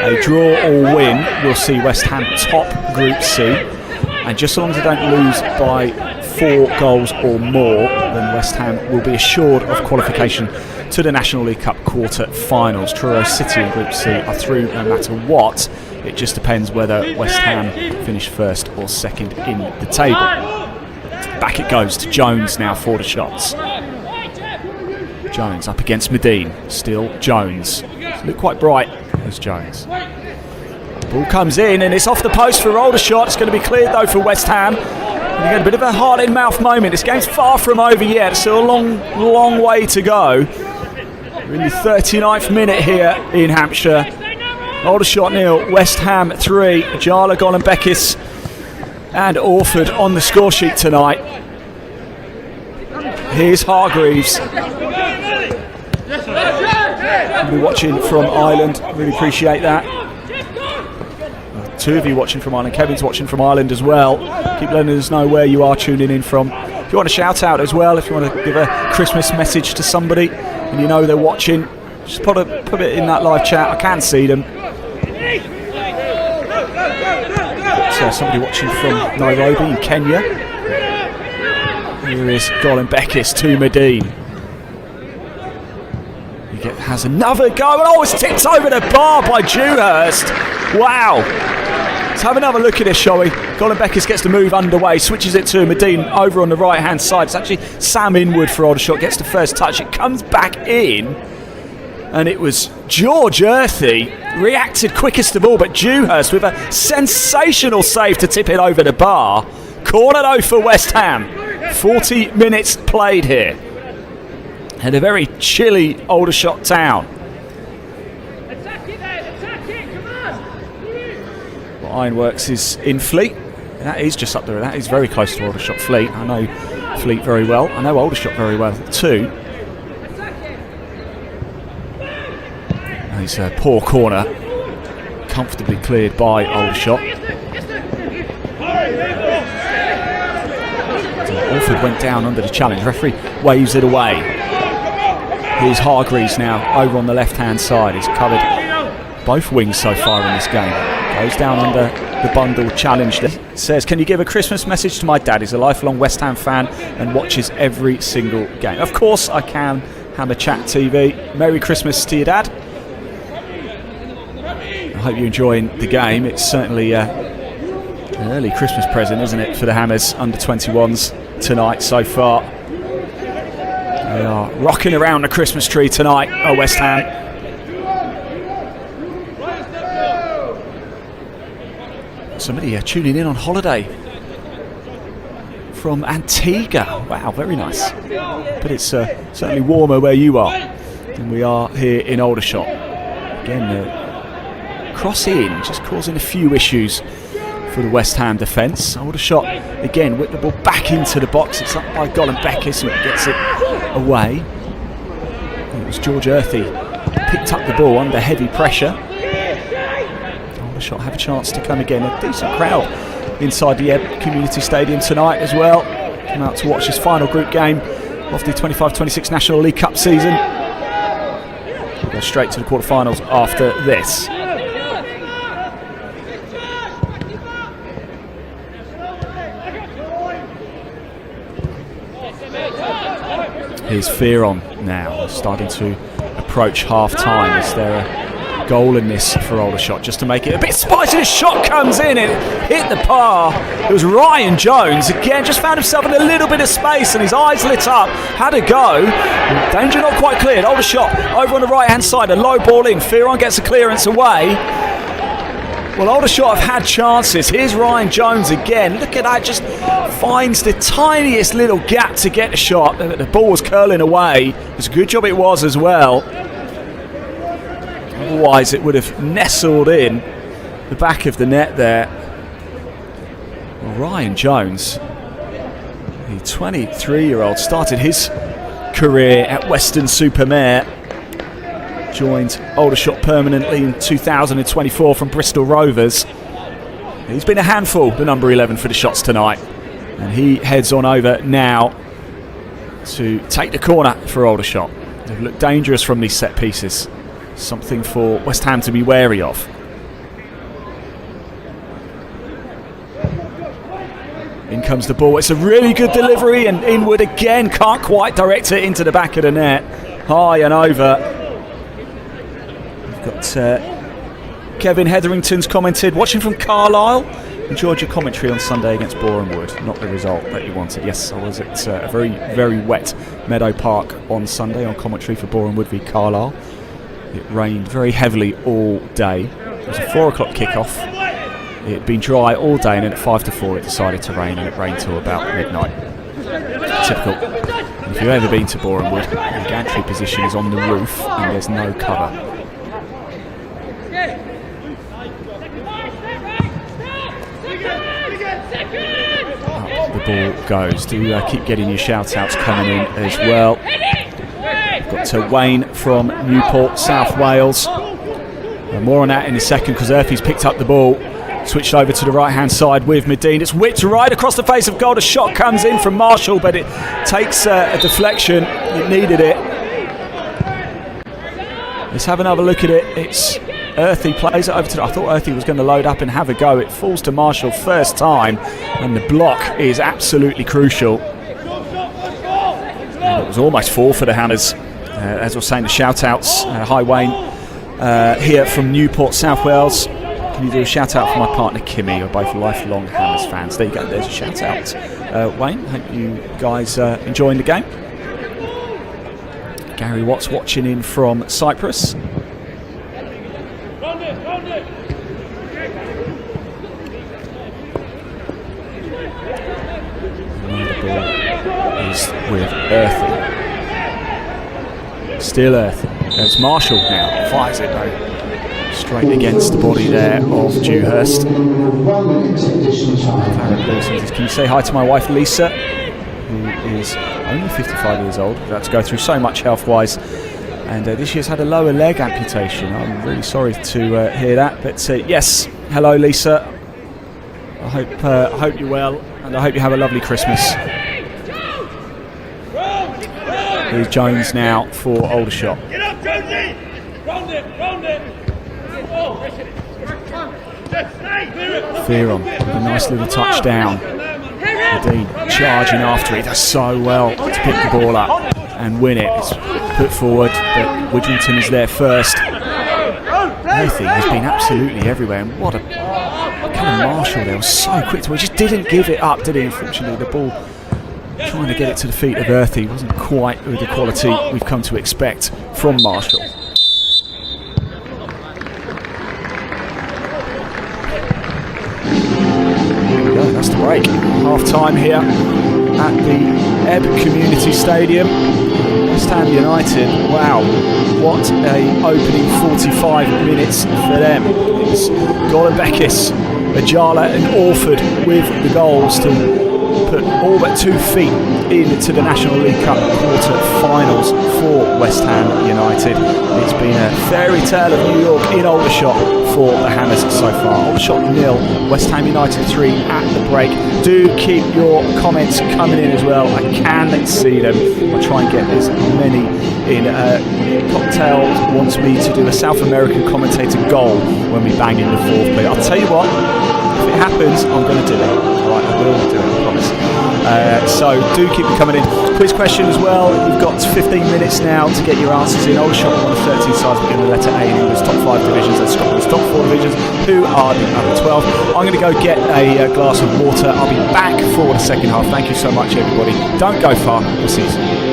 A draw or win will see West Ham top Group C, and just as long as they don't lose by 4 goals or more, then West Ham will be assured of qualification to the National League Cup quarter-finals. Truro City in Group C are through no matter what. It just depends whether West Ham finish first or second in the table. Back it goes to Jones now for the shots. Jones up against Medine. Still Jones. Look quite bright as Jones. Ball comes in and it's off the post for Aldershot. It's going to be cleared though for West Ham. And you get a bit of a heart-in-mouth moment. This game's far from over yet. Still a long way to go. We're in the 39th minute here in Hampshire. Aldershot 0, West Ham 3. Jala, Golan-Beckis and Orford on the score sheet tonight. Here's Hargreaves. We'll be watching from Ireland. Really appreciate that. 2 of you watching from Ireland. Kevin's watching from Ireland as well. Keep letting us know where you are tuning in from. If you want to shout out as well, if you want to give a Christmas message to somebody and you know they're watching, just put it in that live chat. I can see them. Somebody watching from Nairobi in Kenya. Here is Golan-Beckis to Medine. He has another go. Oh, it's tipped over the bar by Dewhurst. Wow. Let's have another look at this, shall we? Golan-Beckis gets the move underway, switches it to Medine over on the right-hand side. It's actually Sam Inwood for Aldershot, gets the first touch. It comes back in, and it was George Earthy reacted quickest of all, but Dewhurst with a sensational save to tip it over the bar. Corner though for West Ham. 40 minutes played here. And a very chilly Aldershot town. Well, Ironworks is in Fleet. That is just up there. That is very close to Aldershot Fleet. I know Fleet very well. I know Aldershot very well too. It's a poor corner, comfortably cleared by Aldershot. Orford went down under the challenge. Referee waves it away. Here's Hargreaves now over on the left-hand side. He's covered both wings so far in this game. Goes down under the bundle challenge. Says, can you give a Christmas message to my dad? He's a lifelong West Ham fan and watches every single game. Of course I can, Hammer Chat TV. Merry Christmas to your dad. I hope you're enjoying the game. It's certainly an early Christmas present, isn't it, for the Hammers under-21s tonight so far. They are rocking around the Christmas tree tonight at West Ham. Somebody tuning in on holiday from Antigua. Wow, very nice. But it's certainly warmer where you are than we are here in Aldershot. Again, cross in, just causing a few issues for the West Ham defence. Aldershot again whip the ball back into the box. It's up by Golan-Beckis who gets it away. It was George Earthy picked up the ball under heavy pressure. Aldershot have a chance to come again. A decent crowd inside the Ebb Community Stadium tonight as well. Came out to watch this final group game of the 25-26 National League Cup season. We'll go straight to the quarterfinals after this. Here's Fearon now, starting to approach half-time. Is there a goal in this for Aldershot just to make it a bit spicy? The shot comes in, it hit the bar. It was Ryan Jones, again, just found himself in a little bit of space and his eyes lit up, had a go. Danger not quite cleared. Aldershot over on the right-hand side, a low ball in. Fearon gets a clearance away. Well, Aldershot have had chances. Here's Ryan Jones again. Look at that, just finds the tiniest little gap to get a shot. The ball was curling away. It's a good job it was as well. Otherwise, it would have nestled in the back of the net there. Well, Ryan Jones, the 23-year-old, started his career at Weston-super-Mare. Joined Aldershot permanently in 2024 from Bristol Rovers. He's been a handful, the number 11 for the shots tonight. And he heads on over now to take the corner for Aldershot. They've looked dangerous from these set pieces. Something for West Ham to be wary of. In comes the ball. It's a really good delivery, and Inwood again can't quite direct it into the back of the net. High and over. Got Kevin Hetherington's commented, watching from Carlisle. Enjoyed your commentary on Sunday against Boreham Wood. Not the result that you wanted. Yes, I was at a very, very wet Meadow Park on Sunday on commentary for Boreham Wood v Carlisle. It rained very heavily all day. It was a 4 o'clock kickoff. It had been dry all day, and then at 5 to 4 it decided to rain, and it rained till about midnight. Typical. And if you've ever been to Boreham Wood, the gantry position is on the roof and there's no cover. The ball goes. Do keep getting your shout-outs coming in as well. We've got Wayne from Newport, South Wales. More on that in a second, because Earthy's picked up the ball. Switched over to the right-hand side with Medine. It's whipped right across the face of goal. A shot comes in from Marshall, but it takes a deflection. It needed it. Let's have another look at it. It's Earthy plays it over to the... I thought Earthy was going to load up and have a go. It falls to Marshall first time, and the block is absolutely crucial. And it was almost 4 for the Hammers. As I was saying, the shout-outs. Hi, Wayne. Here from Newport, South Wales. Can you do a shout-out for my partner, Kimmy? We're both lifelong Hammers fans. There you go. There's a shout-out. Wayne, hope you guys enjoying the game. Gary Watts watching in from Cyprus. With Earthy. Still Earthy. It's Marshall now. Fires it though. Straight against the body there of Dewhurst. Can you say hi to my wife Lisa, who is only 55 years old? We've had to go through so much health-wise. And this year's had a lower leg amputation. I'm really sorry to hear that. But yes, hello Lisa. I hope you're well, and I hope you have a lovely Christmas. Here's Jones now for Aldershot. Get up, Jonesy! Round it! Fearon with a nice little touchdown. Medine charging after it. Does so well to pick the ball up and win it. It's put forward, but Widrington is there first. Earthy has been absolutely everywhere, and what a kind of Marshall there. Was so quick to, he just didn't give it up, did he? Unfortunately, the ball trying to get it to the feet of Earthy wasn't quite with the quality we've come to expect from Marshall. Here we go, that's the break. Half time here at the Ebb Community Stadium. West Ham United, wow, what a opening 45 minutes for them. It's Golombekis, Ajala and Orford with the goals to put all but 2 feet into the National League Cup quarter-finals for West Ham United. It's been a fairy tale of New York in Aldershot for the Hammers so far. Aldershot 0, West Ham United 3 at the break. Do keep your comments coming in as well. I can see them. I'll try and get as many in. Cocktail wants me to do a South American commentator goal when we bang in the 4th play. I'll tell you what, if it happens, I'm going to do it. Alright, I will do it, I promise. So do keep them coming in. Quiz question as well. You've got 15 minutes now to get your answers in. Aldershot are one of 13 sides begin the letter A in England's top 5 divisions and Scotland's top 4 divisions. Who are the other 12? I'm going to go get a glass of water. I'll be back for the second half. Thank you so much, everybody. Don't go far. We'll see you soon.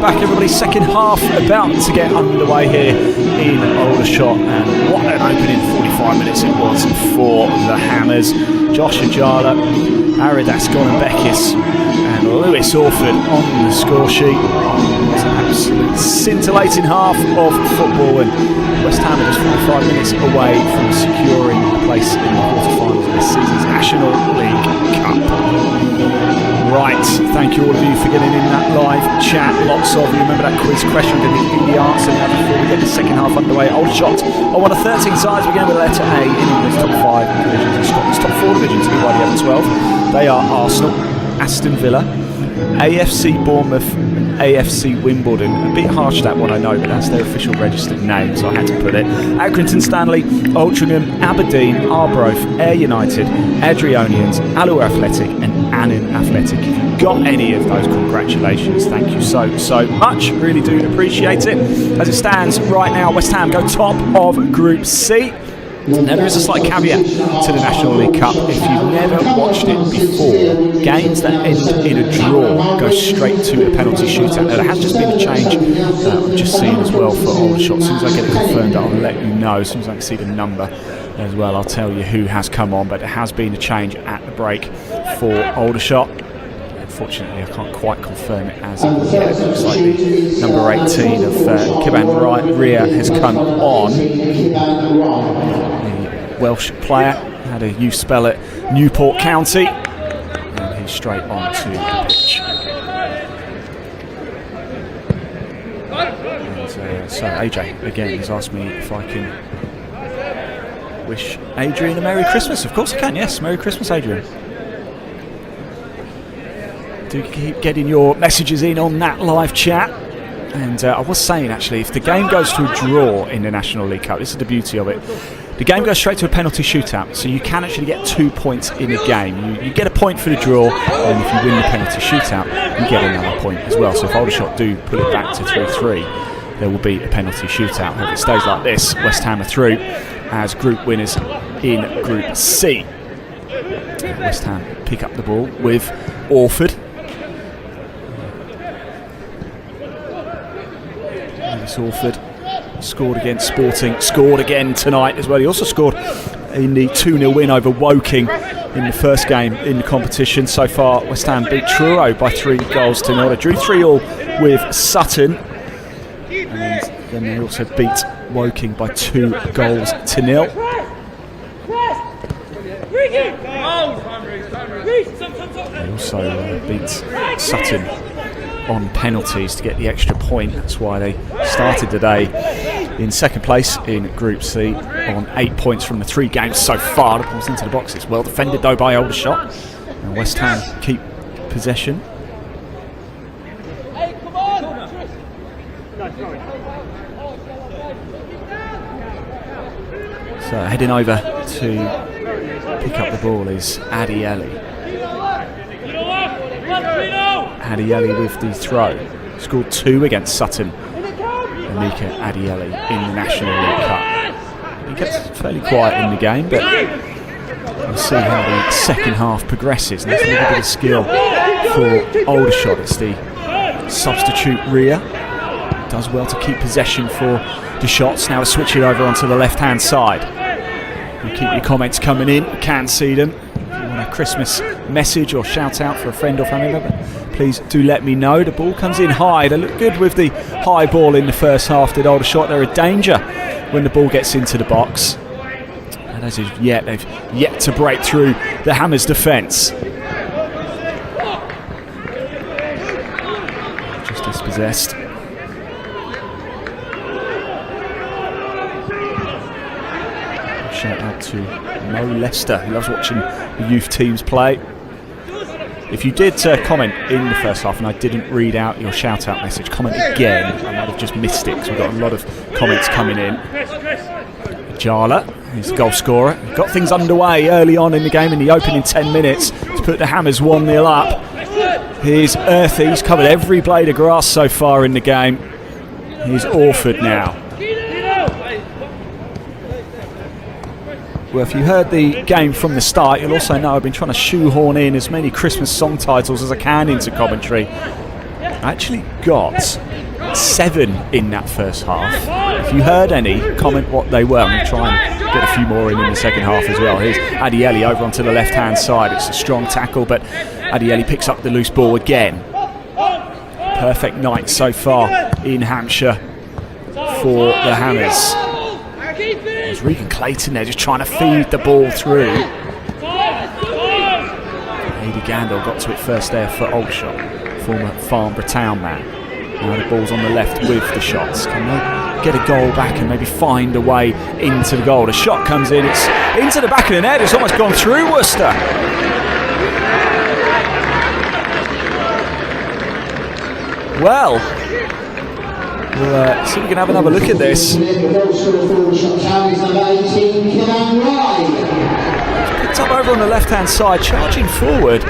Back, everybody. Second half about to get underway here in Aldershot, and what an opening 45 minutes it was for the Hammers. Josh Ajala, Aridas Gonabekis and Lewis Orford on the score sheet. It was an absolute scintillating half of football, and West Ham are just 45 minutes away from securing a place in the quarterfinals of this season's National League Cup. Right, thank you all of you for getting in that live chat. Lots of you. Remember that quiz question? We're going to give you the answer now before we get the second half underway. Aldershot are one of 13 sides. We're going with letter A in England's top 5 divisions and Scotland's top 4 divisions. Who are the other 12? They are Arsenal, Aston Villa, AFC Bournemouth, AFC Wimbledon. A bit harsh that one, I know, but that's their official registered name, so I had to put it. Accrington Stanley, Altrincham, Aberdeen, Arbroath, Ayr United, Adrionians, Alloa Athletic and Annan Athletic. If you've got any of those, congratulations. Thank you so much. Really do appreciate it. As it stands right now, West Ham go top of Group C. Now, there is a slight caveat to the National League Cup. If you've never watched it before, games that end in a draw go straight to a penalty shootout. Now, there has just been a change I've just seen as well for Aldershot. As soon as I get it confirmed, I'll let you know. As soon as I can see the number as well, I'll tell you who has come on. But there has been a change at the break for Aldershot. Unfortunately, I can't quite confirm it as of yet. It looks like the number 18 of Kiban Ria has come on. The Welsh player had a youth spell at Newport County, and he's straight on to the pitch. And, so AJ again has asked me if I can wish Adrian a Merry Christmas. Of course I can. Yes, Merry Christmas, Adrian. Do keep getting your messages in on that live chat. And I was saying, actually, if the game goes to a draw in the National League Cup, this is the beauty of it, the game goes straight to a penalty shootout, so you can actually get 2 points in a game. You get a point for the draw, and if you win the penalty shootout, you get another point as well. So if Aldershot do put it back to 3-3, there will be a penalty shootout. If it stays like this, West Ham are through as group winners in Group C. West Ham pick up the ball with Orford. Orford scored against Sporting, scored again tonight as well. He also scored in the 2-0 win over Woking in the first game in the competition. So far, West Ham beat Truro by 3-0. They drew 3-3 with Sutton, and then they also beat Woking by 2-0. They also beat Sutton on penalties to get the extra point. That's why they started today in second place in Group C on 8 points from the 3 games so far. The ball's into the box. It's well defended though by Aldershot, and West Ham keep possession. So heading over to pick up the ball is Adieli. Adieli with the throw. Scored 2 against Sutton. Amika Adieli in the National League Cup. He gets fairly quiet in the game, but we'll see how the second half progresses. And that's a little bit of skill for Aldershot. It's the substitute Ria. Does well to keep possession for the shots. Now to switch it over onto the left-hand side. You keep your comments coming in. You can see them. If you want a Christmas message or shout out for a friend or family member, please do let me know. The ball comes in high. They look good with the high ball in the first half. Did Aldershot. They're a danger when the ball gets into the box. And as of yet, they've yet to break through the Hammers' defence. Just dispossessed. Shout out to Mo Lester, who loves watching the youth teams play. If you did comment in the first half and I didn't read out your shout out message, comment again. I might have just missed it because we've got a lot of comments coming in. Jala, who's the goal scorer, got things underway early on in the game in the opening 10 minutes to put the Hammers 1-0 up. Here's Earthy, he's covered every blade of grass so far in the game. Here's Orford now. Well, if you heard the game from the start, you'll also know I've been trying to shoehorn in as many Christmas song titles as I can into commentary. I actually got 7 in that first half. If you heard any, comment what they were. I'm going to try and get a few more in the second half as well. Here's Adieli over onto the left-hand side. It's a strong tackle, but Adieli picks up the loose ball again. Perfect night so far in Hampshire for the Hammers. There's Regan Clayton there just trying to feed the ball through. Aidy Gandel got to it first there for Aldershot, former Farnborough Town man. Now the ball's on the left with the shots. Can they get a goal back and maybe find a way into the goal? The shot comes in, it's into the back of the net, it's almost gone through Worcester. Well, we'll see if we can have another look at this. Picked up over on the left-hand side, charging forward.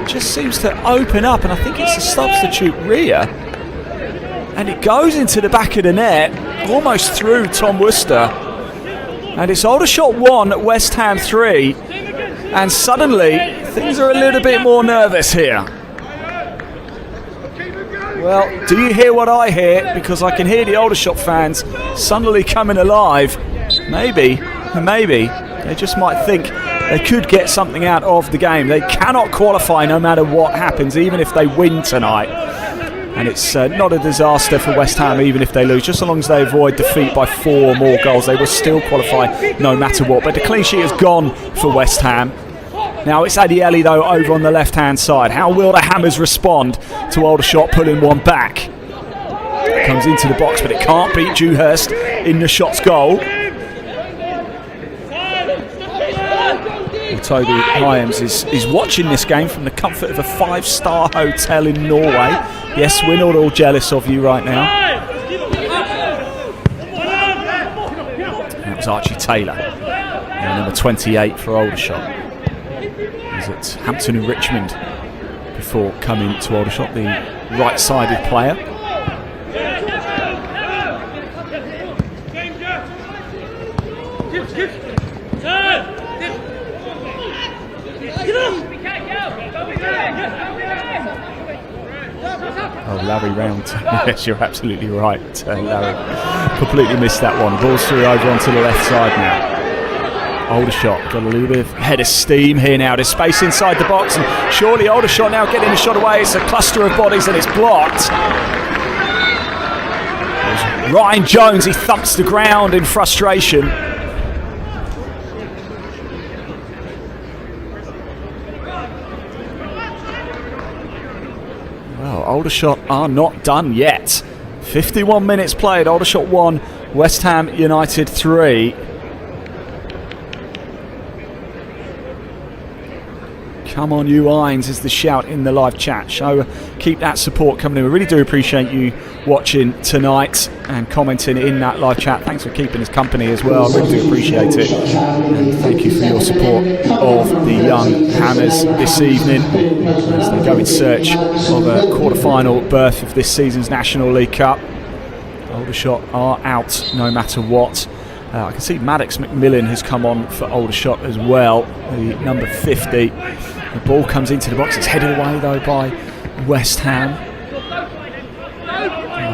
Just seems to open up, and I think it's a substitute Ria. And it goes into the back of the net, almost through Tom Worcester. And it's Aldershot 1, West Ham 3. And suddenly, things are a little bit more nervous here. Well, do you hear what I hear? Because I can hear the Aldershot fans suddenly coming alive. Maybe, they just might think they could get something out of the game. They cannot qualify no matter what happens, even if they win tonight. And it's not a disaster for West Ham, even if they lose. Just as long as they avoid defeat by 4 or more goals, they will still qualify no matter what. But the clean sheet is gone for West Ham. Now it's Adieli though over on the left-hand side. How will the Hammers respond to Aldershot pulling one back? It comes into the box, but it can't beat Dewhurst in the shot's goal. Toby Hyams is watching this game from the comfort of a 5-star hotel in Norway. Yes, we're not all jealous of you right now. That was Archie Taylor, number 28 for Aldershot. He's at Hampton and Richmond before coming to Aldershot, the right-sided player. Oh, Larry Round. Yes, you're absolutely right, Larry. Completely missed that one. Ball's through over onto the left side now. Aldershot got a little bit of head of steam here now. There's space inside the box, and surely Aldershot now getting the shot away. It's a cluster of bodies and it's blocked. There's Ryan Jones, he thumps the ground in frustration. Well, Aldershot are not done yet. 51 minutes played, Aldershot 1, West Ham United 3. Come on, you Irons, is the shout in the live chat. So keep that support coming in. We really do appreciate you watching tonight and commenting in that live chat. Thanks for keeping us company as well. I really do appreciate it. And thank you for your support of the young Hammers this evening as they go in search of a quarter-final berth of this season's National League Cup. Aldershot are out no matter what. I can see Maddox McMillan has come on for Aldershot as well, the number 50. The ball comes into the box. It's headed away though by West Ham.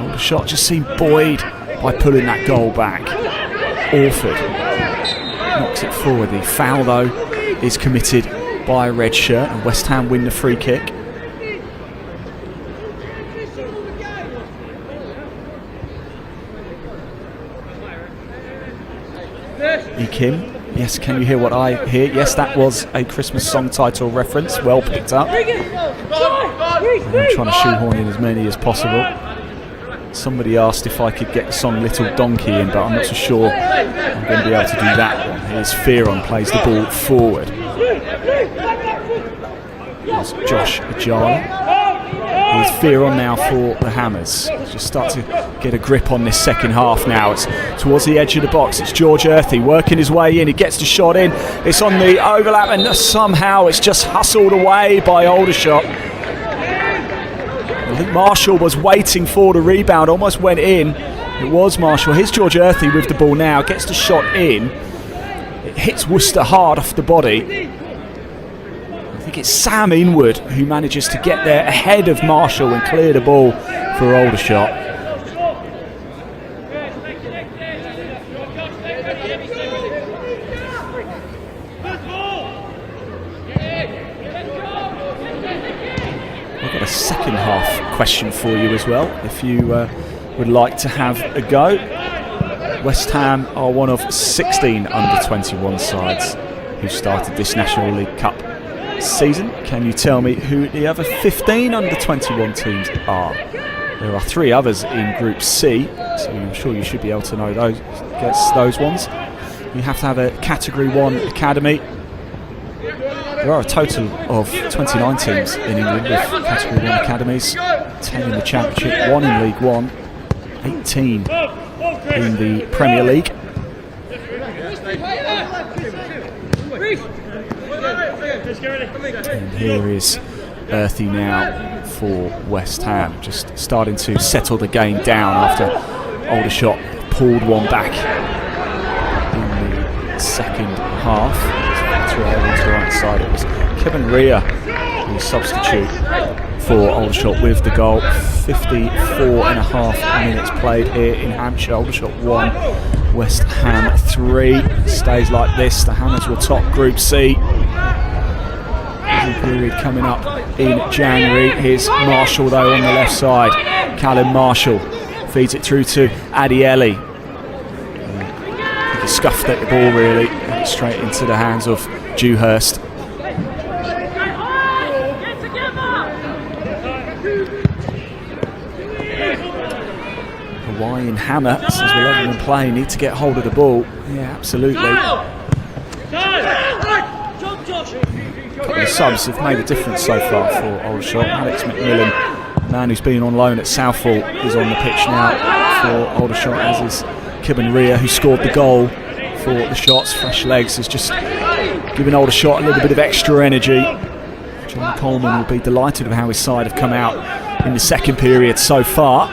Aldershot just seemed buoyed by pulling that goal back. Orford knocks it forward. The foul though is committed by a red shirt, and West Ham win the free kick. Kim, yes, can you hear what I hear? Yes, that was a Christmas song title reference. Well picked up. I'm trying to shoehorn in as many as possible. Somebody asked if I could get the song Little Donkey in, but I'm not so sure I'm going to be able to do that one. Here's Fearon, plays the ball forward. There's Josh Ajala. Here's Fearon now for the Hammers. Just start to get a grip on this second half now. It's towards the edge of the box. It's George Earthy working his way in. He gets the shot in. It's on the overlap and somehow it's just hustled away by Aldershot. I think Marshall was waiting for the rebound. Almost went in. It was Marshall. Here's George Earthy with the ball now. Gets the shot in. It hits Worcester hard off the body. I think it's Sam Inwood who manages to get there ahead of Marshall and clear the ball for Aldershot. I've got a second half question for you as well, if you would like to have a go. West Ham are one of 16 under-21 sides who started this National League Cup season. Can you tell me who the other 15 under-21 teams are? There are 3 others in Group C, so I'm sure you should be able to know guess those ones. You have to have a Category 1 academy. There are a total of 29 teams in England with Category 1 academies, 10 in the Championship, 1 in League 1, 18 in the Premier League. And here is Earthy now for West Ham, just starting to settle the game down after Aldershot pulled one back in the second half. Through over to the right side, it was Kevin Rea who substitute for Aldershot with the goal. 54.5 minutes played here in Hampshire. Aldershot 1, West Ham 3. Stays like this, the Hammers will top Group C. Period coming up in January. Here's Marshall though on the left side. Callum Marshall feeds it through to Adieli. I think he scuffed at the ball really, and it's straight into the hands of Dewhurst. Hawaiian Hammer says we're letting them play, need to get hold of the ball. Yeah, absolutely. The subs have made a difference so far for Aldershot. Alex McMillan, the man who's been on loan at Southall, is on the pitch now for Aldershot, as is Kevin Rea, who scored the goal for the shots. Fresh legs has just given Aldershot a little bit of extra energy. John Coleman will be delighted with how his side have come out in the second period so far.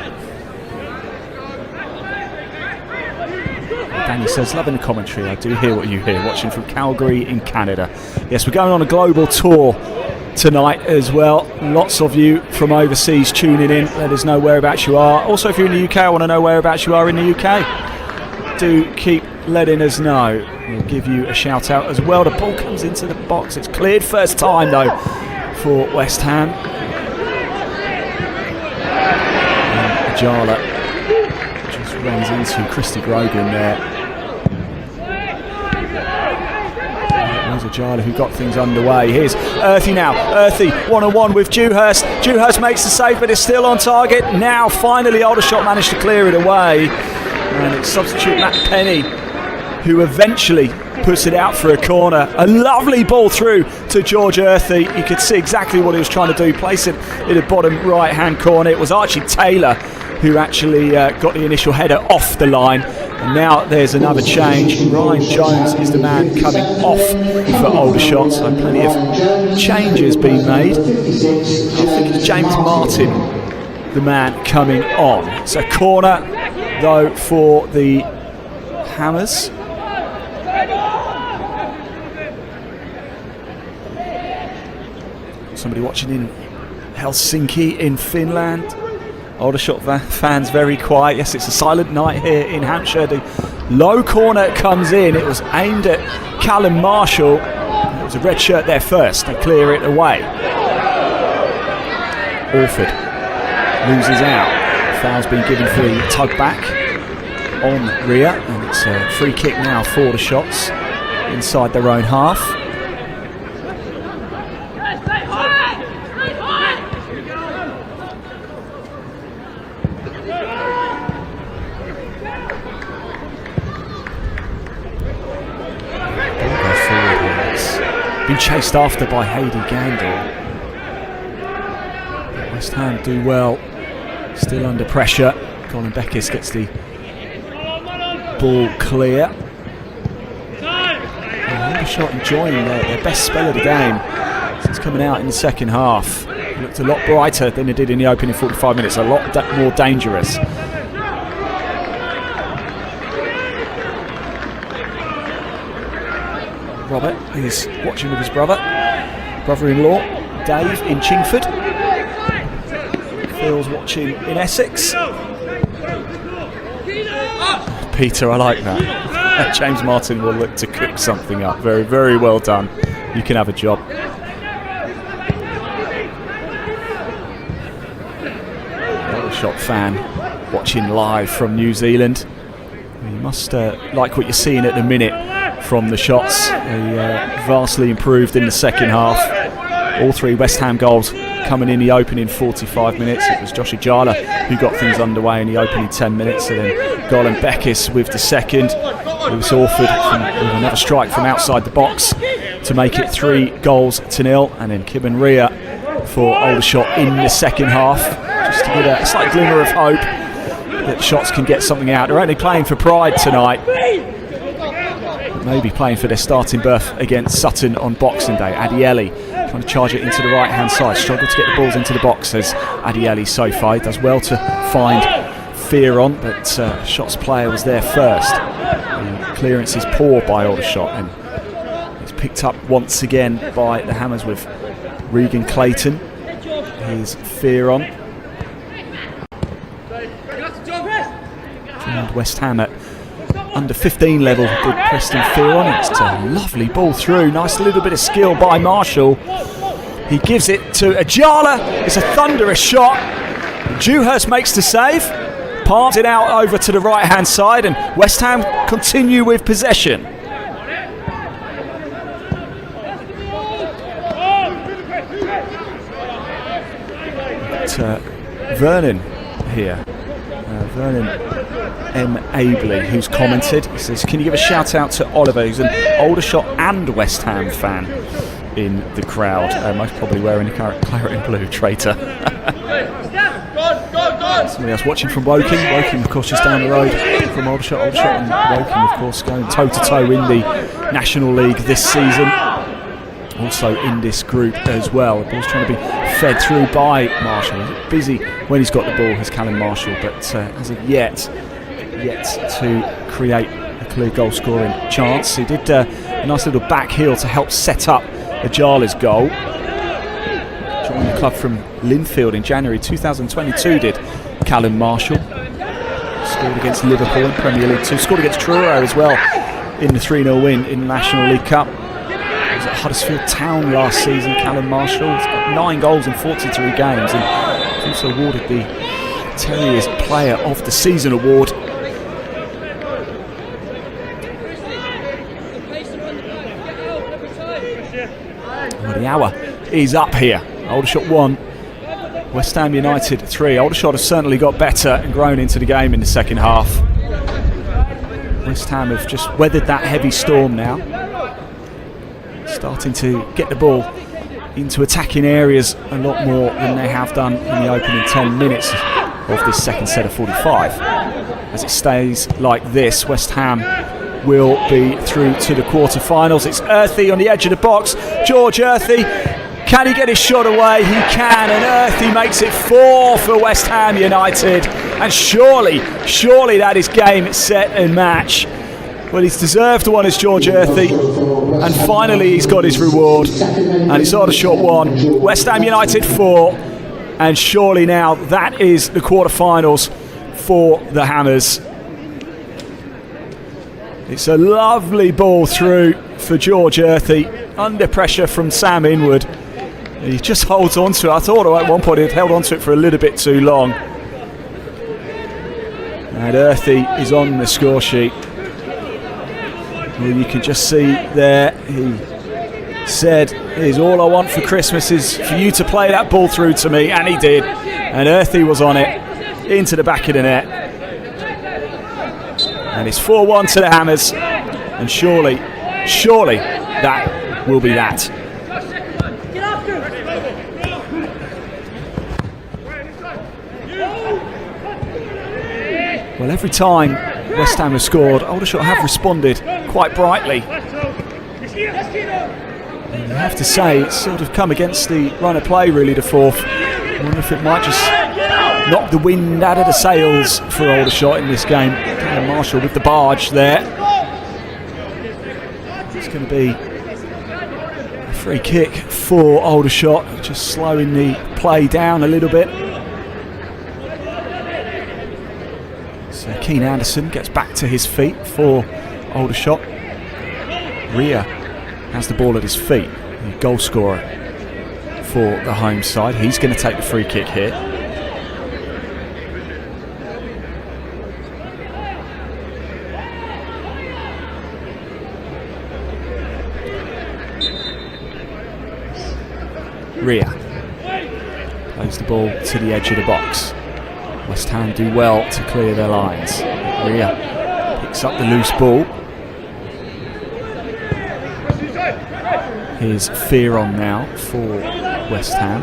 Danny says, loving the commentary. I do hear what you hear, watching from Calgary in Canada. Yes, we're going on a global tour tonight as well. Lots of you from overseas tuning in. Let us know whereabouts you are. Also, if you're in the UK, I want to know whereabouts you are in the UK. Do keep letting us know. We'll give you a shout out as well. The ball comes into the box. It's cleared first time though for West Ham. And Ajala just runs into Christy Grogan there. Ajala who got things underway. Here's Earthy now. Earthy 1-on-1 with Dewhurst. Dewhurst makes the save, but it's still on target. Now finally Aldershot managed to clear it away. And it's substitute Matt Penny who eventually puts it out for a corner. A lovely ball through to George Earthy. You could see exactly what he was trying to do, place it in the bottom right-hand corner. It was Archie Taylor who actually got the initial header off the line. And now there's another change. Ryan Jones is the man coming off for Aldershot. So plenty of changes being made. I think it's James Martin, the man coming on. So corner, though, for the Hammers. Somebody watching in Helsinki in Finland. Aldershot fans very quiet. Yes, it's a silent night here in Hampshire. The low corner comes in. It was aimed at Callum Marshall. There was a red shirt there first. They clear it away. Orford loses out. Foul's been given for the tug back on Rhea. And it's a free kick now for the Shots inside their own half. Been chased after by Hayley Gandor. West Ham do well, still under pressure. Colin Beckis gets the ball clear. Aldershot enjoying their best spell of the game since coming out in the second half. It looked a lot brighter than it did in the opening 45 minutes, a lot more dangerous. Robert is watching with his brother-in-law, Dave in Chingford. Phil's watching in Essex. Peter, I like that. James Martin will look to cook something up. Very, very well done. You can have a job. Aldershot fan watching live from New Zealand. You must like what you're seeing at the minute from the Shots. They vastly improved in the second half. All three West Ham goals coming in the opening 45 minutes. It was Josh Ajala who got things underway in the opening 10 minutes, and then Colin Beckis with the second. It was Orford with another strike from outside the box to make it 3-0, and then Kibben Rhea for Aldershot in the second half, just to give a slight glimmer of hope that Shots can get something out. They're only playing for pride tonight. Maybe playing for their starting berth against Sutton on Boxing Day. Adieli trying to charge it into the right-hand side. Struggled to get the balls into the box as Adieli so far. He does well to find Fearon, but Shots player was there first. The clearance is poor by Aldershot, and it's picked up once again by the Hammers with Regan Clayton. Here's Fearon. And West Ham at under 15 level did Preston Fearon. It's a lovely ball through. Nice little bit of skill by Marshall. He gives it to Ajala. It's a thunderous shot. Dewhurst makes the save. Palms it out over to the right hand side, and West Ham continue with possession. Vernon here. Vernon M. Abley, who's commented. He says, can you give a shout out to Oliver, who's an Aldershot and West Ham fan in the crowd, most probably wearing a claret and blue, traitor. Somebody else watching from Woking. Woking, of course, just down the road from Aldershot. Aldershot and Woking, of course, going toe-to-toe in the National League this season. Also in this group as well. The ball's trying to be fed through by Marshall. He's busy when he's got the ball, has Callum Marshall, but as of yet to create a clear goal scoring chance. He did a nice little back heel to help set up Ajala's goal. Joined the club from Linfield in January 2022, did Callum Marshall. Scored against Liverpool in Premier League 2. Scored against Truro as well in the 3-0 win in the National League Cup. He was at Huddersfield Town last season, Callum Marshall. He's got 9 goals in 43 games, and he's also awarded the Terriers Player of the Season award. Well, the hour is up here. Aldershot 1, West Ham United 3. Aldershot have certainly got better and grown into the game in the second half. West Ham have just weathered that heavy storm now. Starting to get the ball into attacking areas a lot more than they have done in the opening 10 minutes of this second set of 45. As it stays like this, West Ham will be through to the quarter-finals. It's Earthy on the edge of the box. George Earthy, can he get his shot away? He can, and Earthy makes it 4 for West Ham United. And surely that is game, set and match. Well, he's deserved one as George Earthy, and finally he's got his reward. And it's Aldershot 1, West Ham United 4, and surely now that is the quarter-finals for the Hammers. It's a lovely ball through for George Earthy, under pressure from Sam Inwood. He just holds on to it. I thought at one point he'd held on to it for a little bit too long. And Earthy is on the score sheet. Well, you can just see there, he said, "Here's all I want for Christmas is for you to play that ball through to me," and he did. And Earthy was on it, into the back of the net. And it's 4-1 to the Hammers, and surely that will be that. Well, every time West Ham have scored, Aldershot have responded quite brightly. And you have to say, it's sort of come against the run of play, really, the fourth. I wonder if it might just knock the wind out of the sails for Aldershot in this game. And Marshall with the barge there. It's going to be a free kick for Aldershot, just slowing the play down a little bit. So Keane Anderson gets back to his feet for Aldershot. Ria has the ball at his feet, the goal scorer for the home side. He's going to take the free kick here. Ria plays the ball to the edge of the box. West Ham do well to clear their lines. Ria picks up the loose ball. Here's Fear on now for West Ham.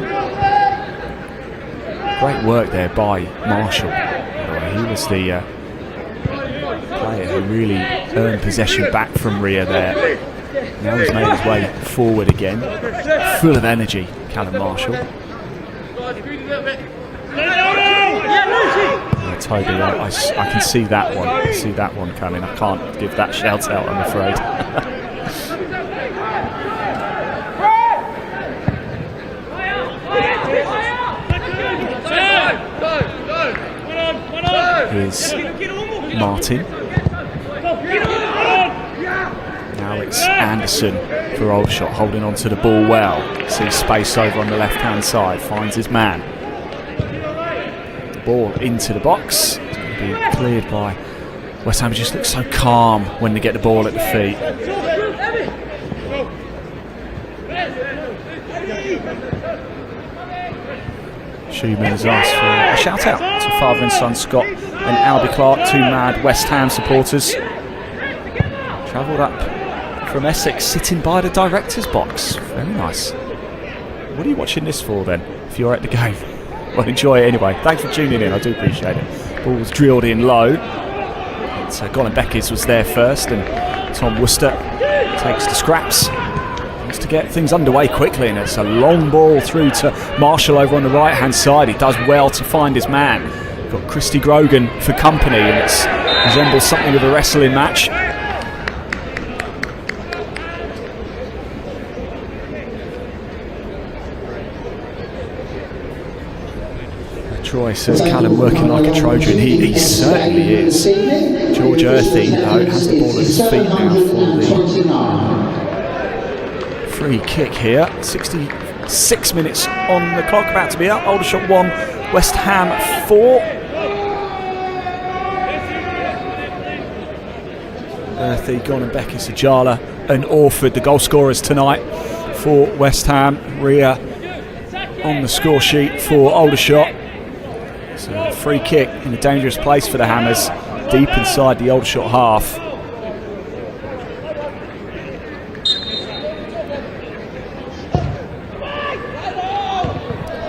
Great work there by Marshall. He was the player who really earned possession back from Ria there. Now he's made his way forward again. Full of energy, Callum Marshall. Toby, I can see that one. I see that one coming. I can't give that shout out, I'm afraid. Here's Martin. Now it's Anderson for Aldershot, holding on to the ball well. Sees space over on the left-hand side, finds his man. The ball into the box. It's going to be cleared by West Ham. Just looks so calm when they get the ball at the feet. Schumann has asked for a shout out to father and son Scott and Albie Clark, two mad West Ham supporters. Travelled up from Essex, sitting by the director's box. Very nice. What are you watching this for then, if you're at the game? Well, enjoy it anyway. Thanks for tuning in, I do appreciate it. Ball was drilled in low. Colin Beckes was there first, and Tom Worcester takes the scraps. Wants to get things underway quickly, and it's a long ball through to Marshall over on the right hand side. He does well to find his man. Got Christy Grogan for company, and it resembles something of a wrestling match. Troy says Callum working like a Trojan. He certainly is. George Earthy, though, has the ball at his feet now for the free kick here. 66 minutes on the clock, about to be up. Aldershot 1, West Ham 4. Earthy, Gonan Beckes, Ajala and Orford, the goal scorers tonight for West Ham. Ria on the score sheet for Aldershot. So a free kick in a dangerous place for the Hammers, deep inside the Aldershot half.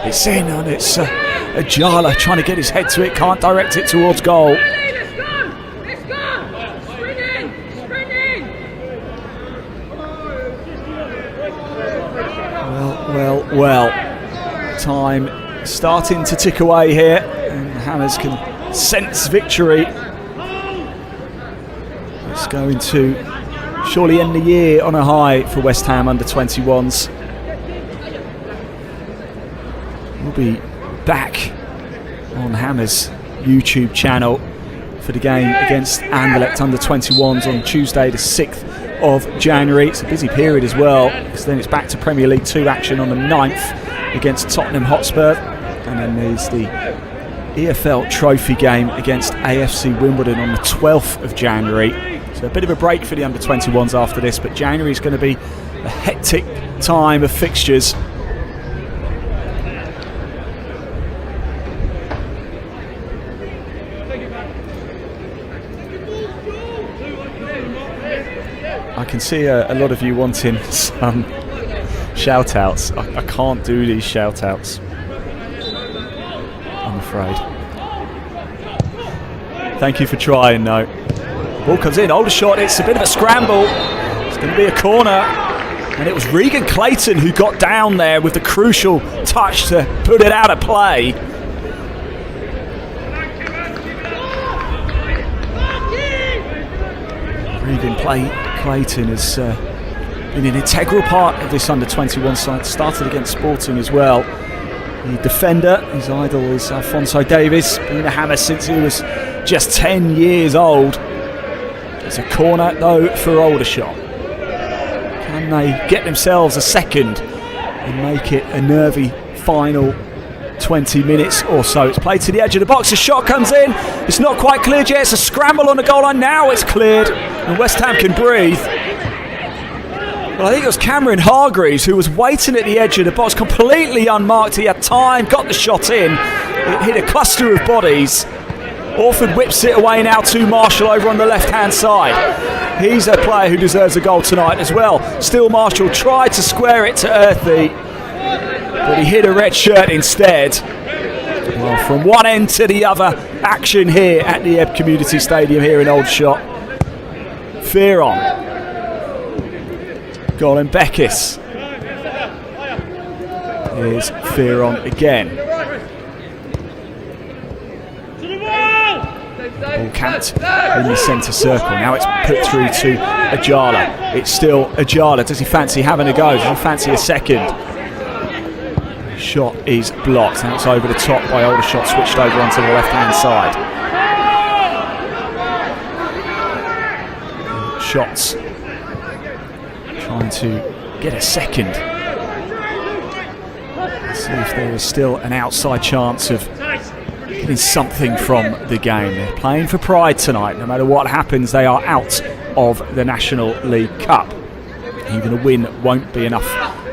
It's in, and it's Ajala trying to get his head to it, can't direct it towards goal. Well, time starting to tick away here, and the Hammers can sense victory. It's going to surely end the year on a high for West Ham under-21s. We'll be back on Hammers YouTube channel for the game against Anderlecht under-21s on Tuesday the 6th of January. It's a busy period as well, because then it's back to Premier League 2 action on the 9th against Tottenham Hotspur, and then there's the EFL Trophy game against AFC Wimbledon on the 12th of January. So a bit of a break for the under-21s after this, but January is going to be a hectic time of fixtures. I can see a lot of you wanting some shout-outs. I can't do these shout-outs, I'm afraid. Thank you for trying, though. Ball comes in, Aldershot, it's a bit of a scramble. It's going to be a corner. And it was Regan Clayton who got down there with the crucial touch to put it out of play. Regan Clayton has been an integral part of this under-21 side. Started against Sporting as well. The defender, his idol is Alphonso Davies, been a Hammer since he was just 10 years old. It's a corner though for Aldershot. Can they get themselves a second and make it a nervy final 20 minutes or so? It's played to the edge of the box, the shot comes in, it's not quite cleared yet, it's a scramble on the goal line, now it's cleared and West Ham can breathe. Well, I think it was Cameron Hargreaves who was waiting at the edge of the box, completely unmarked. He had time, got the shot in. It hit a cluster of bodies. Orford whips it away now to Marshall over on the left-hand side. He's a player who deserves a goal tonight as well. Still Marshall tried to square it to Earthy, but he hit a red shirt instead. Well, from one end to the other, action here at the Ebb Community Stadium here in Aldershot. Fearon. Colin Beckis. Here's Fearon again. Ball capped in the centre circle. Now it's put through to Ajala. It's still Ajala. Does he fancy having a go? Does he fancy a second? Shot is blocked. Now it's over the top by Aldershot, switched over onto the left-hand side. Shots. Trying to get a second. Let's see if there is still an outside chance of getting something from the game. They're playing for pride tonight. No matter what happens, they are out of the National League Cup. Even a win won't be enough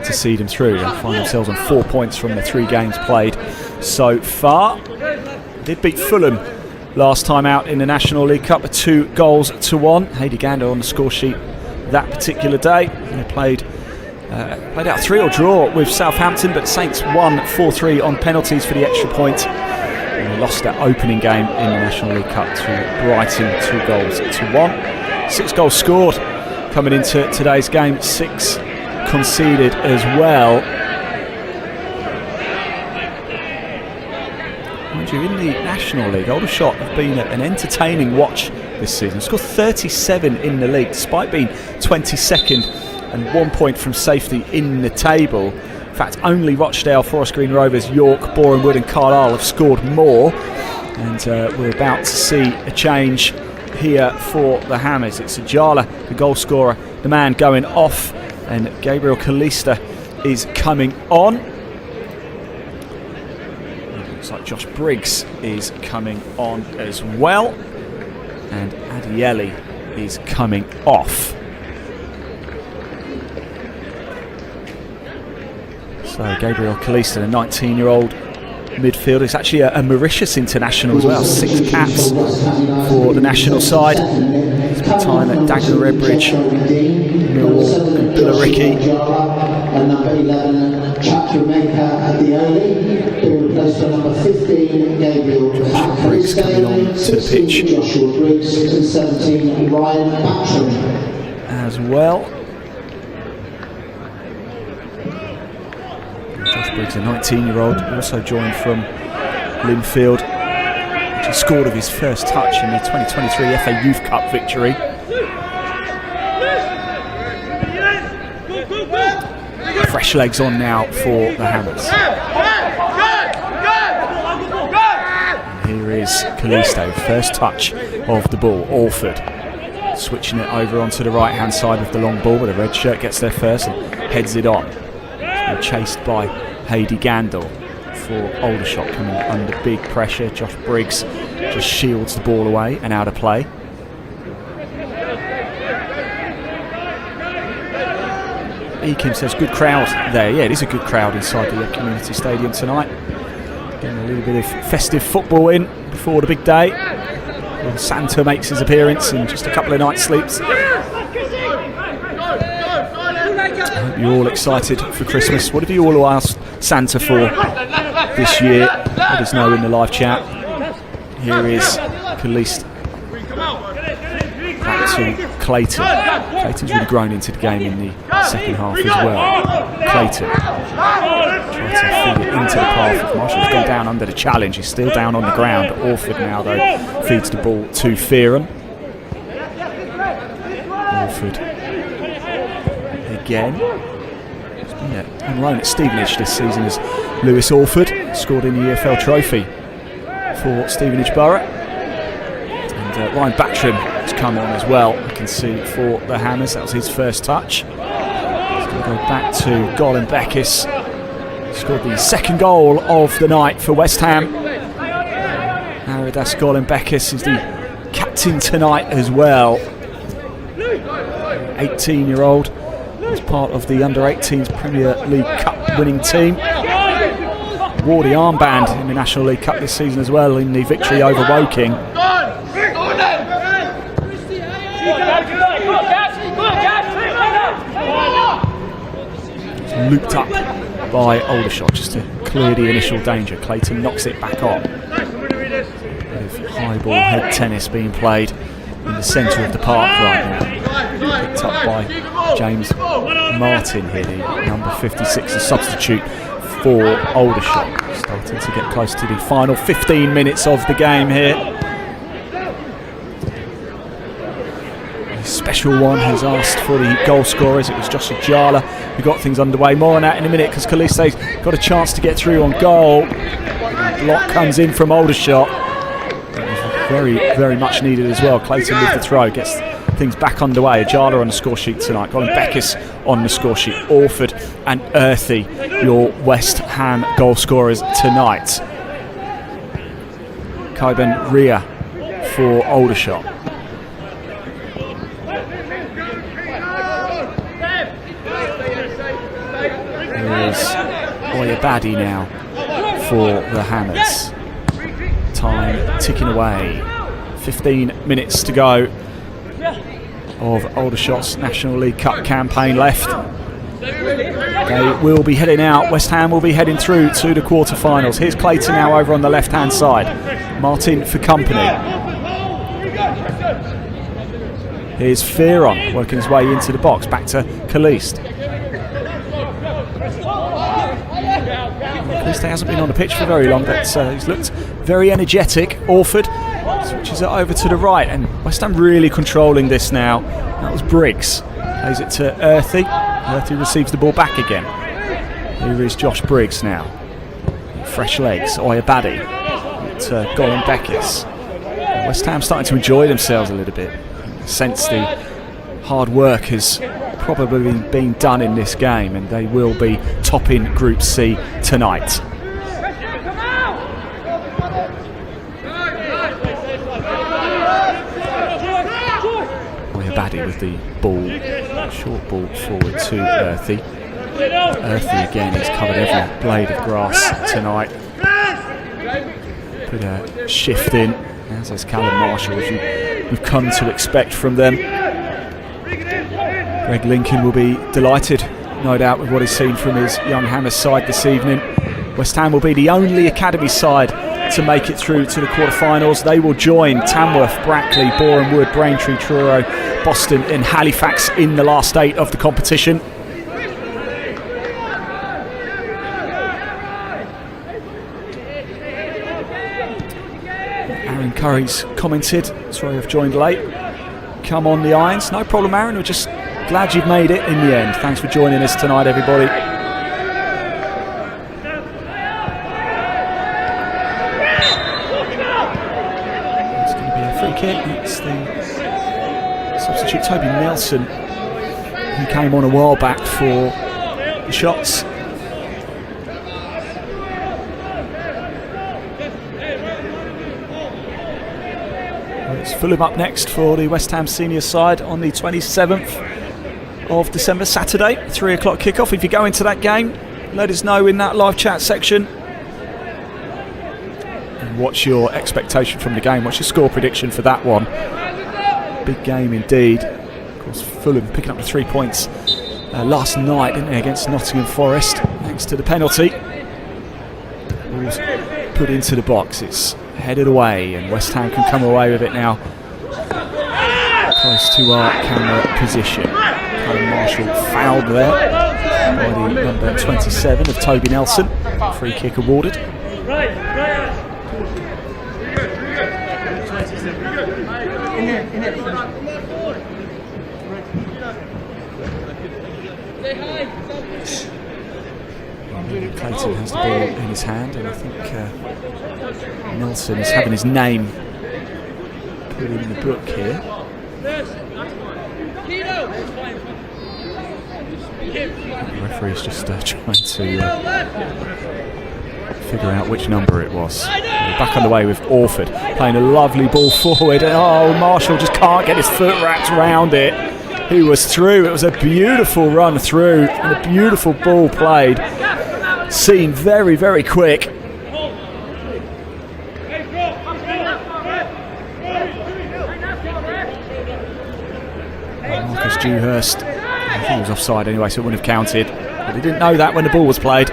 to see them through. They'll find themselves on 4 points from the 3 games played so far. Did beat Fulham last time out in the National League Cup with 2-1. Hayley Gander on the score sheet that particular day. They played out 3-3 draw with Southampton, but Saints won 4-3 on penalties for the extra point. And they lost that opening game in the National League Cup to Brighton 2-1. 6 goals scored coming into today's game, 6 conceded as well. Mind you, in the National League, Aldershot have been an entertaining watch this season. Scored 37 in the league, despite being 22nd and 1 point from safety in the table. In fact, only Rochdale, Forest Green Rovers, York, Boreham Wood and Carlisle have scored more. And we're about to see a change here for the Hammers. It's Ajala, the goal scorer, the man going off, and Gabriel Kalista is coming on. It looks like Josh Briggs is coming on as well, and Adieli is coming off. So Gabriel Kalista, the 19-year-old midfielder, is actually a Mauritius international as well. 6 caps for the national side. Spent time at Dagenham, Redbridge, Millwall and Billericay. Maker at the early, being replaced by number 15, Gabriel Briggs coming on to the pitch. Joshua Briggs, and 17, Ryan Batcham. As well. Josh Briggs, a 19-year-old, also joined from Linfield. He scored of his first touch in the 2023 FA Youth Cup victory. Fresh legs on now for the Hammers. And here is Callisto, first touch of the ball. Alford switching it over onto the right-hand side of the long ball, but a red shirt gets there first and heads it on. Chased by Hady Gandel for Aldershot, coming under big pressure. Josh Briggs just shields the ball away and out of play. Eakim says good crowd there. Yeah, it is a good crowd inside the community stadium tonight. Getting a little bit of festive football in before the big day. Well, Santa makes his appearance in just a couple of nights' sleeps. I hope you're all excited for Christmas. What have you all asked Santa for this year? Let us know in the live chat. Here is Caliste. Back to Clayton. Clayton's really grown into the game in the second half as well. Clayton trying to feed it into the path of Marshall. He's gone down under the challenge. He's still down on the ground. Orford now, though, feeds the ball to Fearon. Orford again. He's been on loan at Stevenage this season as Lewis Orford. Scored in the EFL trophy for Stevenage Borough. And Ryan Batcham has come on as well, I can see, for the Hammers. That was his first touch. He's going to go back to Golan Beckis. Scored the second goal of the night for West Ham. Aridas Golan Beckis is the captain tonight as well. 18-year-old. He's part of the under-18s Premier League Cup winning team. Wore the armband in the National League Cup this season as well in the victory over Woking. It's looped up by Aldershot just to clear the initial danger. Clayton knocks it back on. A bit of high ball head tennis being played in the centre of the park right now. Picked up by James Martin here, the number 56, a substitute for Aldershot. Starting to get close to the final 15 minutes of the game here. A special one has asked for the goal scorers. It was Joshua Jala who got things underway. More on that in a minute because Caliste's got a chance to get through on goal. The block comes in from Aldershot. Very, very much needed as well. Clayton with the throw gets things back underway. Ajala on the score sheet tonight. Golan Beckis on the score sheet. Orford and Earthy, your West Ham goal scorers tonight. Kaiben Ria for Aldershot. There is Oyabadi now for the Hammers. Time ticking away. 15 minutes to go of Aldershot's National League Cup campaign left. They will be heading out. West Ham will be heading through to the quarter-finals. Here's Clayton now over on the left-hand side. Martin for company. Here's Fearon working his way into the box. Back to Caliste. Caliste hasn't been on the pitch for very long, but he's looked very energetic. Orford switches it over to the right, and West Ham really controlling this now. That was Briggs. Plays it to Earthy. Earthy receives the ball back again. Here is Josh Briggs now. Fresh legs. Oyabadi to Golan Beckis. West Ham starting to enjoy themselves a little bit. Sense the hard work has probably been done in this game, and they will be topping Group C tonight. Oyabadi with the ball, short ball forward to Earthy. Earthy again, he's covered every blade of grass tonight. Put a shift in, as has Callum Marshall, as we've come to expect from them. Greg Lincoln will be delighted no doubt, with what he's seen from his young Hammers side this evening. West Ham will be the only academy side to make it through to the quarter-finals. They will join Tamworth, Brackley, Boreham Wood, Braintree, Truro, Boston and Halifax in the last 8 of the competition. Aaron Curry's commented, sorry I've joined late. Come on the irons. No problem, Aaron, we're just glad you've made it in the end. Thanks for joining us tonight, everybody. It's the substitute Toby Nelson, who came on a while back for the shots. It's Fulham up next for the West Ham senior side on the 27th of December, Saturday, 3 o'clock kickoff. If you go into that game, let us know in that live chat section. What's your expectation from the game? What's your score prediction for that one? Big game indeed. Of course, Fulham picking up the 3 points last night, didn't they, against Nottingham Forest, thanks to the penalty. Ball's put into the box. It's headed away, and West Ham can come away with it now. Close to our camera position. Callum Marshall fouled there by the number 27 of Toby Nelson. Free kick awarded. Clayton has the ball in his hand, and I think Nelson is having his name put in the book here. The referee's just trying to figure out which number it was. Back on the way with Orford, playing a lovely ball forward, and Marshall just can't get his foot wrapped around it. He was through. It was a beautiful run through and a beautiful ball played. Seen very, very quick. Marcus Dewhurst, I think he was offside anyway, so it wouldn't have counted. But he didn't know that when the ball was played.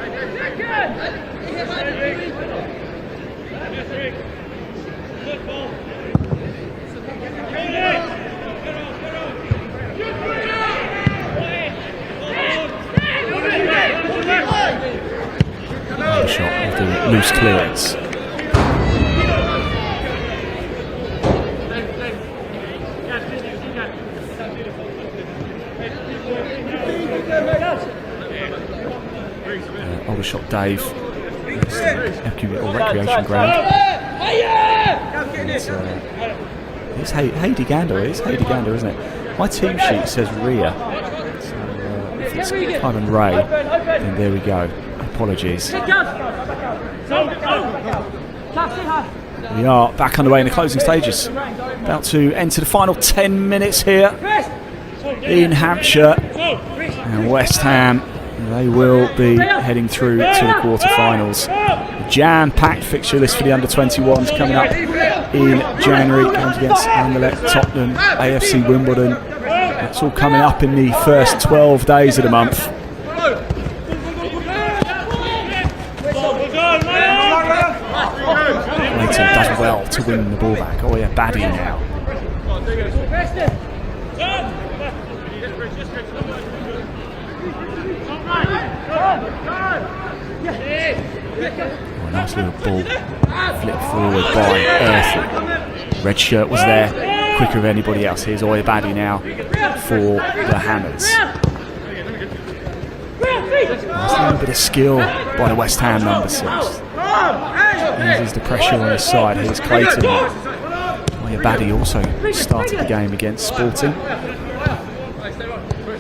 Aldershot with the loose clearance. Aldershot Dave, recreation ground. It's Hayley Gander. It's Hayley Gander, isn't it? My team sheet says Rhea. So if it's Simon Ray, then there we go. Apologies. We are back underway in the closing stages. About to enter the final 10 minutes here in Hampshire. And West Ham, they will be heading through to the quarter-finals. A jam-packed fixture list for the under-21s coming up in January. Games against Anderlecht, Tottenham, AFC Wimbledon. That's all coming up in the first 12 days of the month. Clayton does well to win the ball back. Oh yeah, Baddy now. Oh, nice little ball flip forward by Earthy. Red shirt was there, quicker than anybody else. Here's Oya Baddy now for the Hammers. Nice little bit of skill by the West Ham number 6. Eases the pressure on his side. Here's Clayton. Oya Baddy also started the game against Sporting.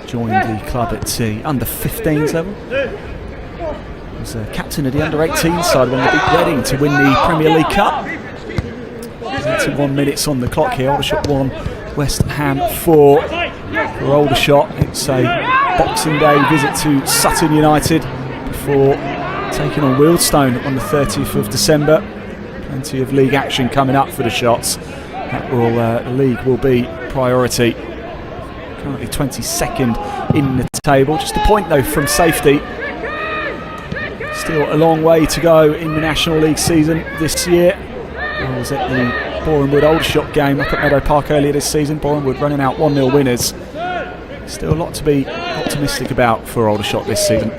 Joined the club at the under-15s level. Was captain of the under-18 side when they beat Reading to win the Premier League Cup. 21 minutes on the clock here. Aldershot 1, West Ham 4. For Aldershot, it's a Boxing Day visit to Sutton United before taking on Wealdstone on the 30th of December. Plenty of league action coming up for the Shots. That will, the league will be priority. Currently 22nd in the table. Just a point though from safety. Still a long way to go in the National League season this year. I was at the Borehamwood Aldershot game up at Meadow Park earlier this season. Borehamwood running out 1-0 winners. Still a lot to be optimistic about for Aldershot this season.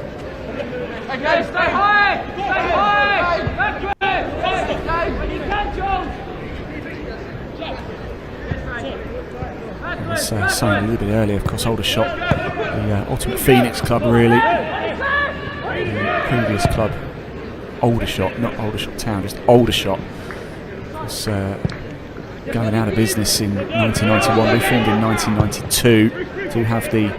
I was saying a little bit earlier, of course, Aldershot, the Ultimate Phoenix club really. The previous club, Aldershot, not Aldershot Town, just Aldershot, was going out of business in 1991, reformed in 1992. Do have the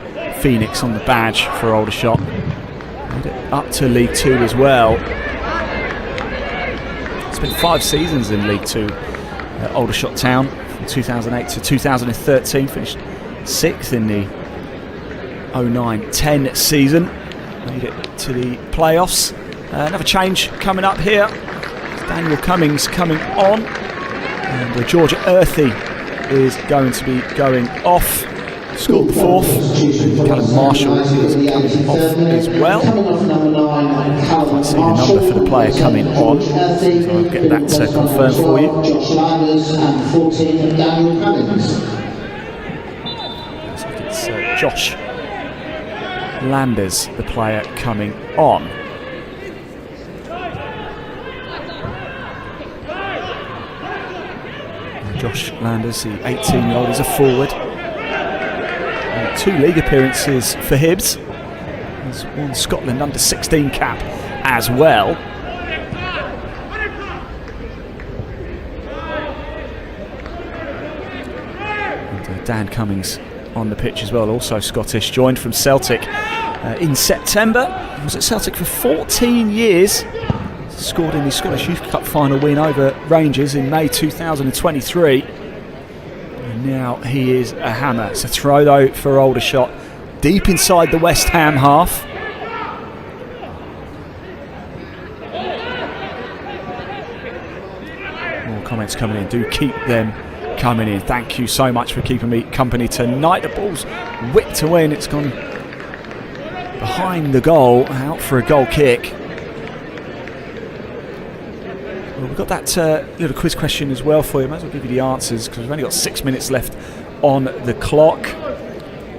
Phoenix on the badge for Aldershot. Made it up to League 2 as well. Spent 5 seasons in League 2 at Aldershot Town from 2008 to 2013. Finished 6th in the 09-10 season. Made it to the playoffs. Another change coming up here. Daniel Cummings coming on. And Georgia Earthy is going to be going off. Scored the 4th. Callum Marshall is coming off as well. Can't see the number for the player coming on, so I'll get that confirmed for you. Looks like it's Josh Landers, the player coming on. Josh Landers, the 18-year-old, is a forward. 2 league appearances for Hibs. He's won Scotland under-16 cap as well. And Dan Cummings on the pitch as well, also Scottish, joined from Celtic in September. He was at Celtic for 14 years. Scored in the Scottish Youth Cup final win over Rangers in May 2023. And now he is a hammer. It's a throw though for Aldershot, deep inside the West Ham half. More comments coming in. Do keep them coming in. Thank you so much for keeping me company tonight. The ball's whipped away and it's gone behind the goal, out for a goal kick. Well, we've got that little quiz question as well for you. Might as well give you the answers because we've only got 6 minutes left on the clock.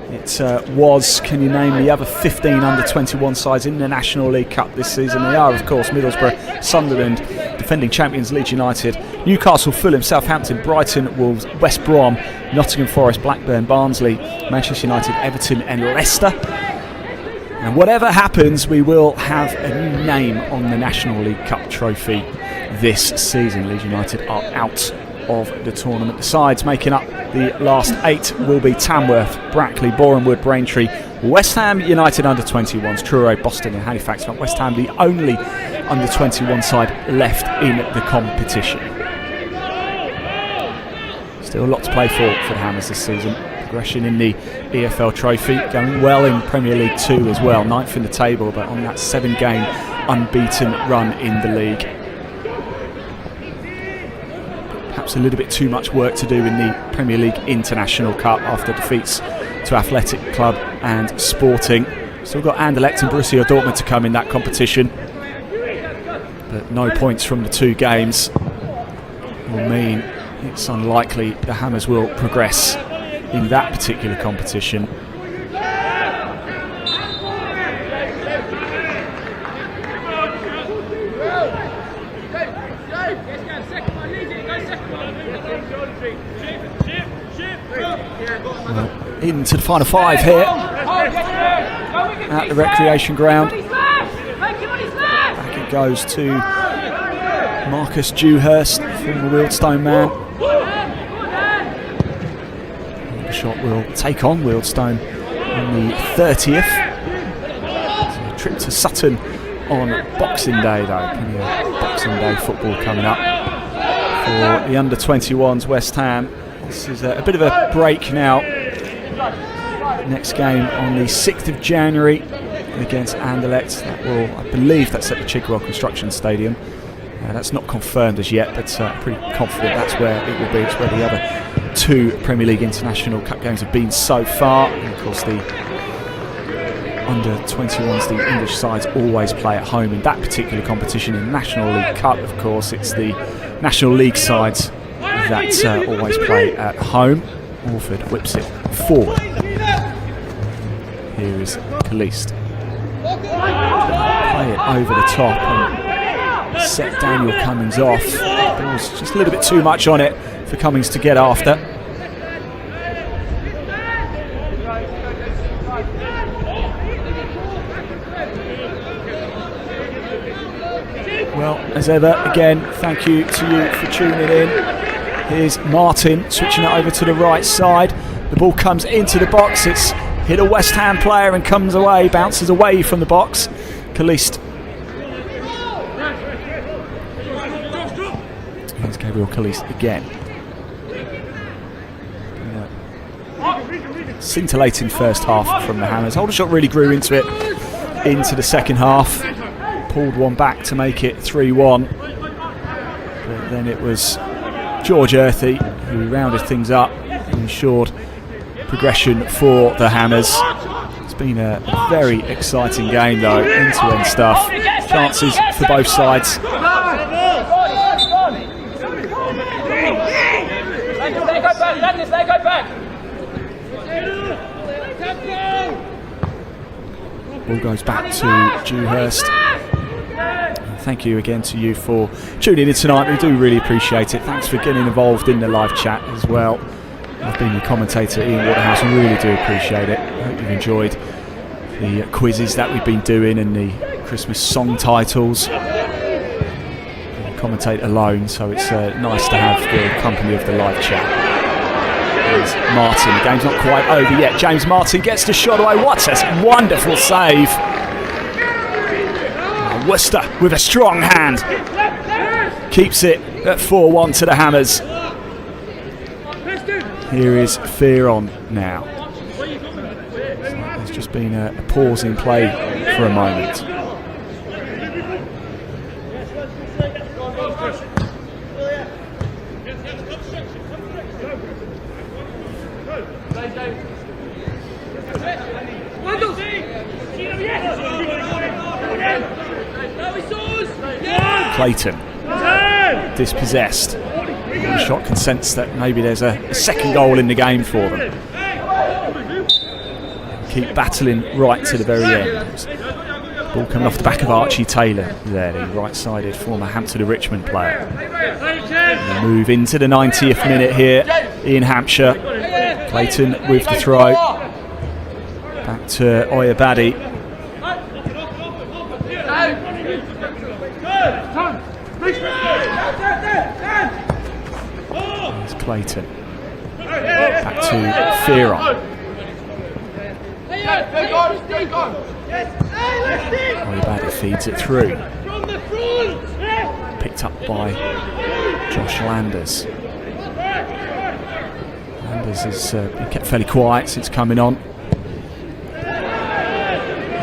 It was, can you name the other 15 under-21 sides in the National League Cup this season? They are, of course, Middlesbrough, Sunderland, defending champions Leeds United, Newcastle, Fulham, Southampton, Brighton, Wolves, West Brom, Nottingham Forest, Blackburn, Barnsley, Manchester United, Everton and Leicester. And whatever happens, we will have a new name on the National League Cup trophy this season. Leeds United are out of the tournament. The sides making up the last 8 will be Tamworth, Brackley, Borehamwood, Braintree, West Ham United under-21s, Truro, Boston and Halifax. West Ham the only under-21 side left in the competition. Still a lot to play for the Hammers this season. Progression in the EFL trophy, going well in Premier League 2 as well. 9th in the table, but on that 7-game unbeaten run in the league. Perhaps a little bit too much work to do in the Premier League International Cup after defeats to Athletic Club and Sporting. Still got Anderlecht and Borussia Dortmund to come in that competition, but no points from the 2 games will mean it's unlikely the Hammers will progress in that particular competition. Well, into the final 5 here at the recreation ground. Back it goes to Marcus Dewhurst, former Wealdstone man. Aldershot will take on Wealdstone on the 30th. So a trip to Sutton on Boxing Day though. Plenty of Boxing Day football coming up for the under-21s West Ham. This is a bit of a break now. Next game on the 6th of January against Anderlecht. That will, I believe that's at the Chigwell Construction Stadium. That's not confirmed as yet, but pretty confident that's where it will be. It's where the other 2 Premier League International Cup games have been so far. And of course the under-21s, the English sides always play at home in that particular competition. In the National League Cup, of course, it's the National League sides that always play at home. Orford whips it forward. Here is Kalist. Play it over the top and set Daniel Cummings off. The ball's just a little bit too much on it for Cummings to get after. Well, as ever, again, thank you to you for tuning in. Here's Martin switching it over to the right side. The ball comes into the box. It's hit a West Ham player and comes away, bounces away from the box. Kalist. Here's Gabriel Kalist again. Scintillating first half from the Hammers. Aldershot really grew into it into the second half. Pulled one back to make it 3-1. But then it was George Earthy who rounded things up and ensured progression for the Hammers. It's been a very exciting game though, end-to-end stuff. Chances for both sides. Ball goes back to Dewhurst. Thank you again to you for tuning in tonight. We do really appreciate it. Thanks for getting involved in the live chat as well. I've been your commentator, Ian Waterhouse, and really do appreciate it. I hope you've enjoyed the quizzes that we've been doing and the Christmas song titles. I commentate alone, so it's nice to have the company of the live chat. There's Martin. The game's not quite over yet. James Martin gets the shot away. What a wonderful save. Worcester with a strong hand. Keeps it at 4-1 to the Hammers. Here is Fearon now. There's just been a pause in play for a moment. Clayton dispossessed. Aldershot can sense that maybe there's a second goal in the game for them. Keep battling right to the very end. Ball coming off the back of Archie Taylor there, the right-sided former Hampton to Richmond player. They move into the 90th minute here in Hampshire. Clayton with the throw. Back to Oyabadi. There's Clayton. Back to Fearon. Oyabadi feeds it through. Picked up by Josh Landers. Landers has been kept fairly quiet since coming on.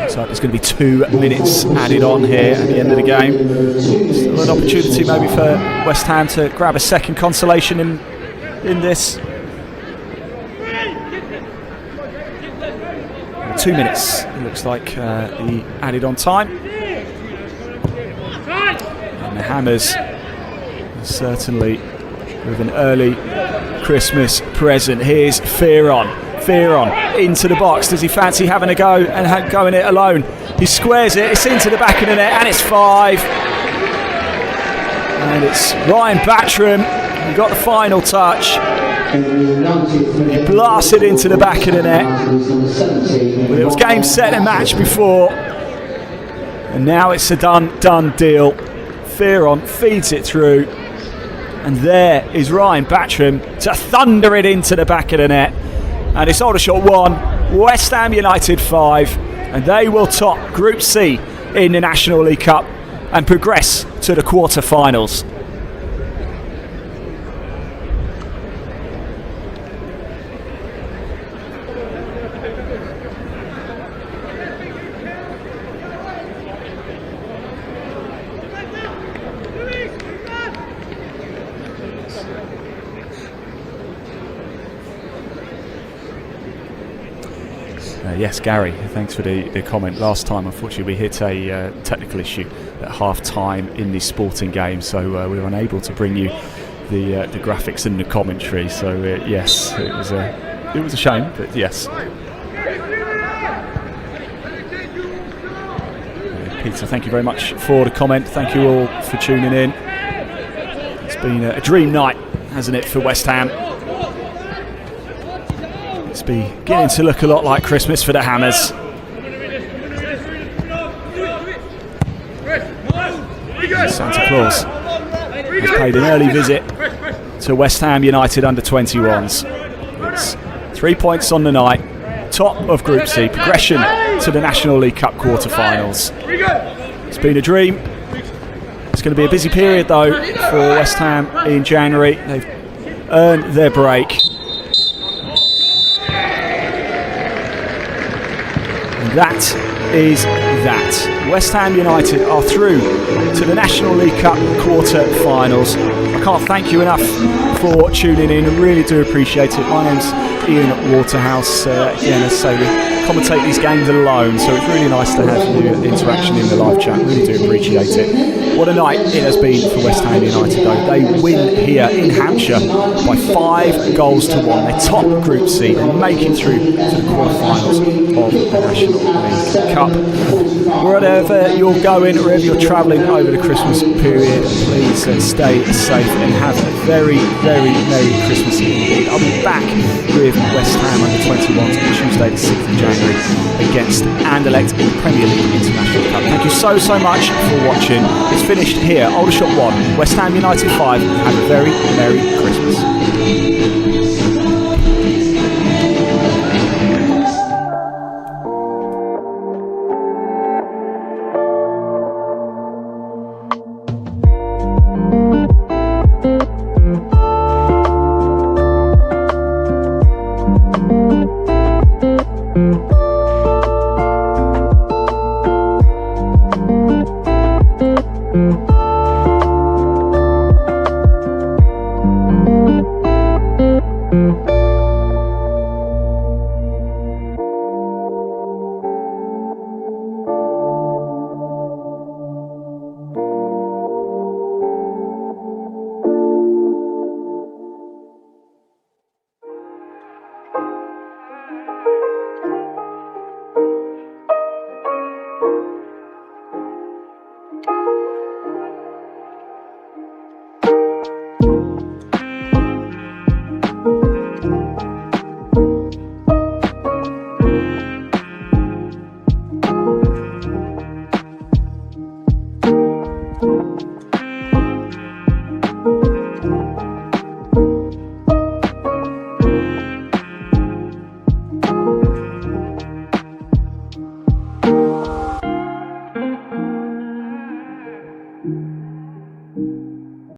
Looks like there's going to be 2 minutes added on here at the end of the game. Still an opportunity maybe for West Ham to grab a second consolation in this. 2 minutes, it looks like the added on time. And the Hammers certainly with an early Christmas present. Here's Fearon. Fearon into the box. Does he fancy having a go and going it alone? He squares it. It's into the back of the net and it's 5. And it's Ryan Battram who got the final touch. He blasted into the back of the net. But it was game, set and match before. And now it's a done deal. Fearon feeds it through. And there is Ryan Battram to thunder it into the back of the net. And it's Aldershot 1, West Ham United 5, and they will top Group C in the National League Cup and progress to the quarter-finals. Yes, Gary, thanks for the comment. Last time, unfortunately, we hit a technical issue at half-time in the sporting game, so we were unable to bring you the graphics and the commentary. So yes, it was a shame, but yes. Peter, thank you very much for the comment. Thank you all for tuning in. It's been a dream night, hasn't it, for West Ham? It's beginning to look a lot like Christmas for the Hammers. Santa Claus has paid an early visit to West Ham United under-21s. It's 3 points on the night, top of Group C, progression to the National League Cup quarter-finals. It's been a dream. It's going to be a busy period though for West Ham in January. They've earned their break. That is that. West Ham United are through to the National League Cup quarter-finals. I can't thank you enough for tuning in. I really do appreciate it. My name's Ian Waterhouse. Again, as I say, we commentate these games alone, so it's really nice to have your interaction in the live chat. Really do appreciate it. What a night it has been for West Ham United though. They win here in Hampshire by 5 goals to 1. They top Group C. They make it through to the quarterfinals of the National League Cup. Wherever you're going, wherever you're travelling over the Christmas period, please stay safe and have a very, very Merry Christmas indeed. I'll be back with West Ham under-21s on Tuesday the 6th of January against Anderlecht in the Premier League International Cup. Thank you so much for watching. It's finished here. Aldershot 1, West Ham United 5. Have a very Merry Christmas.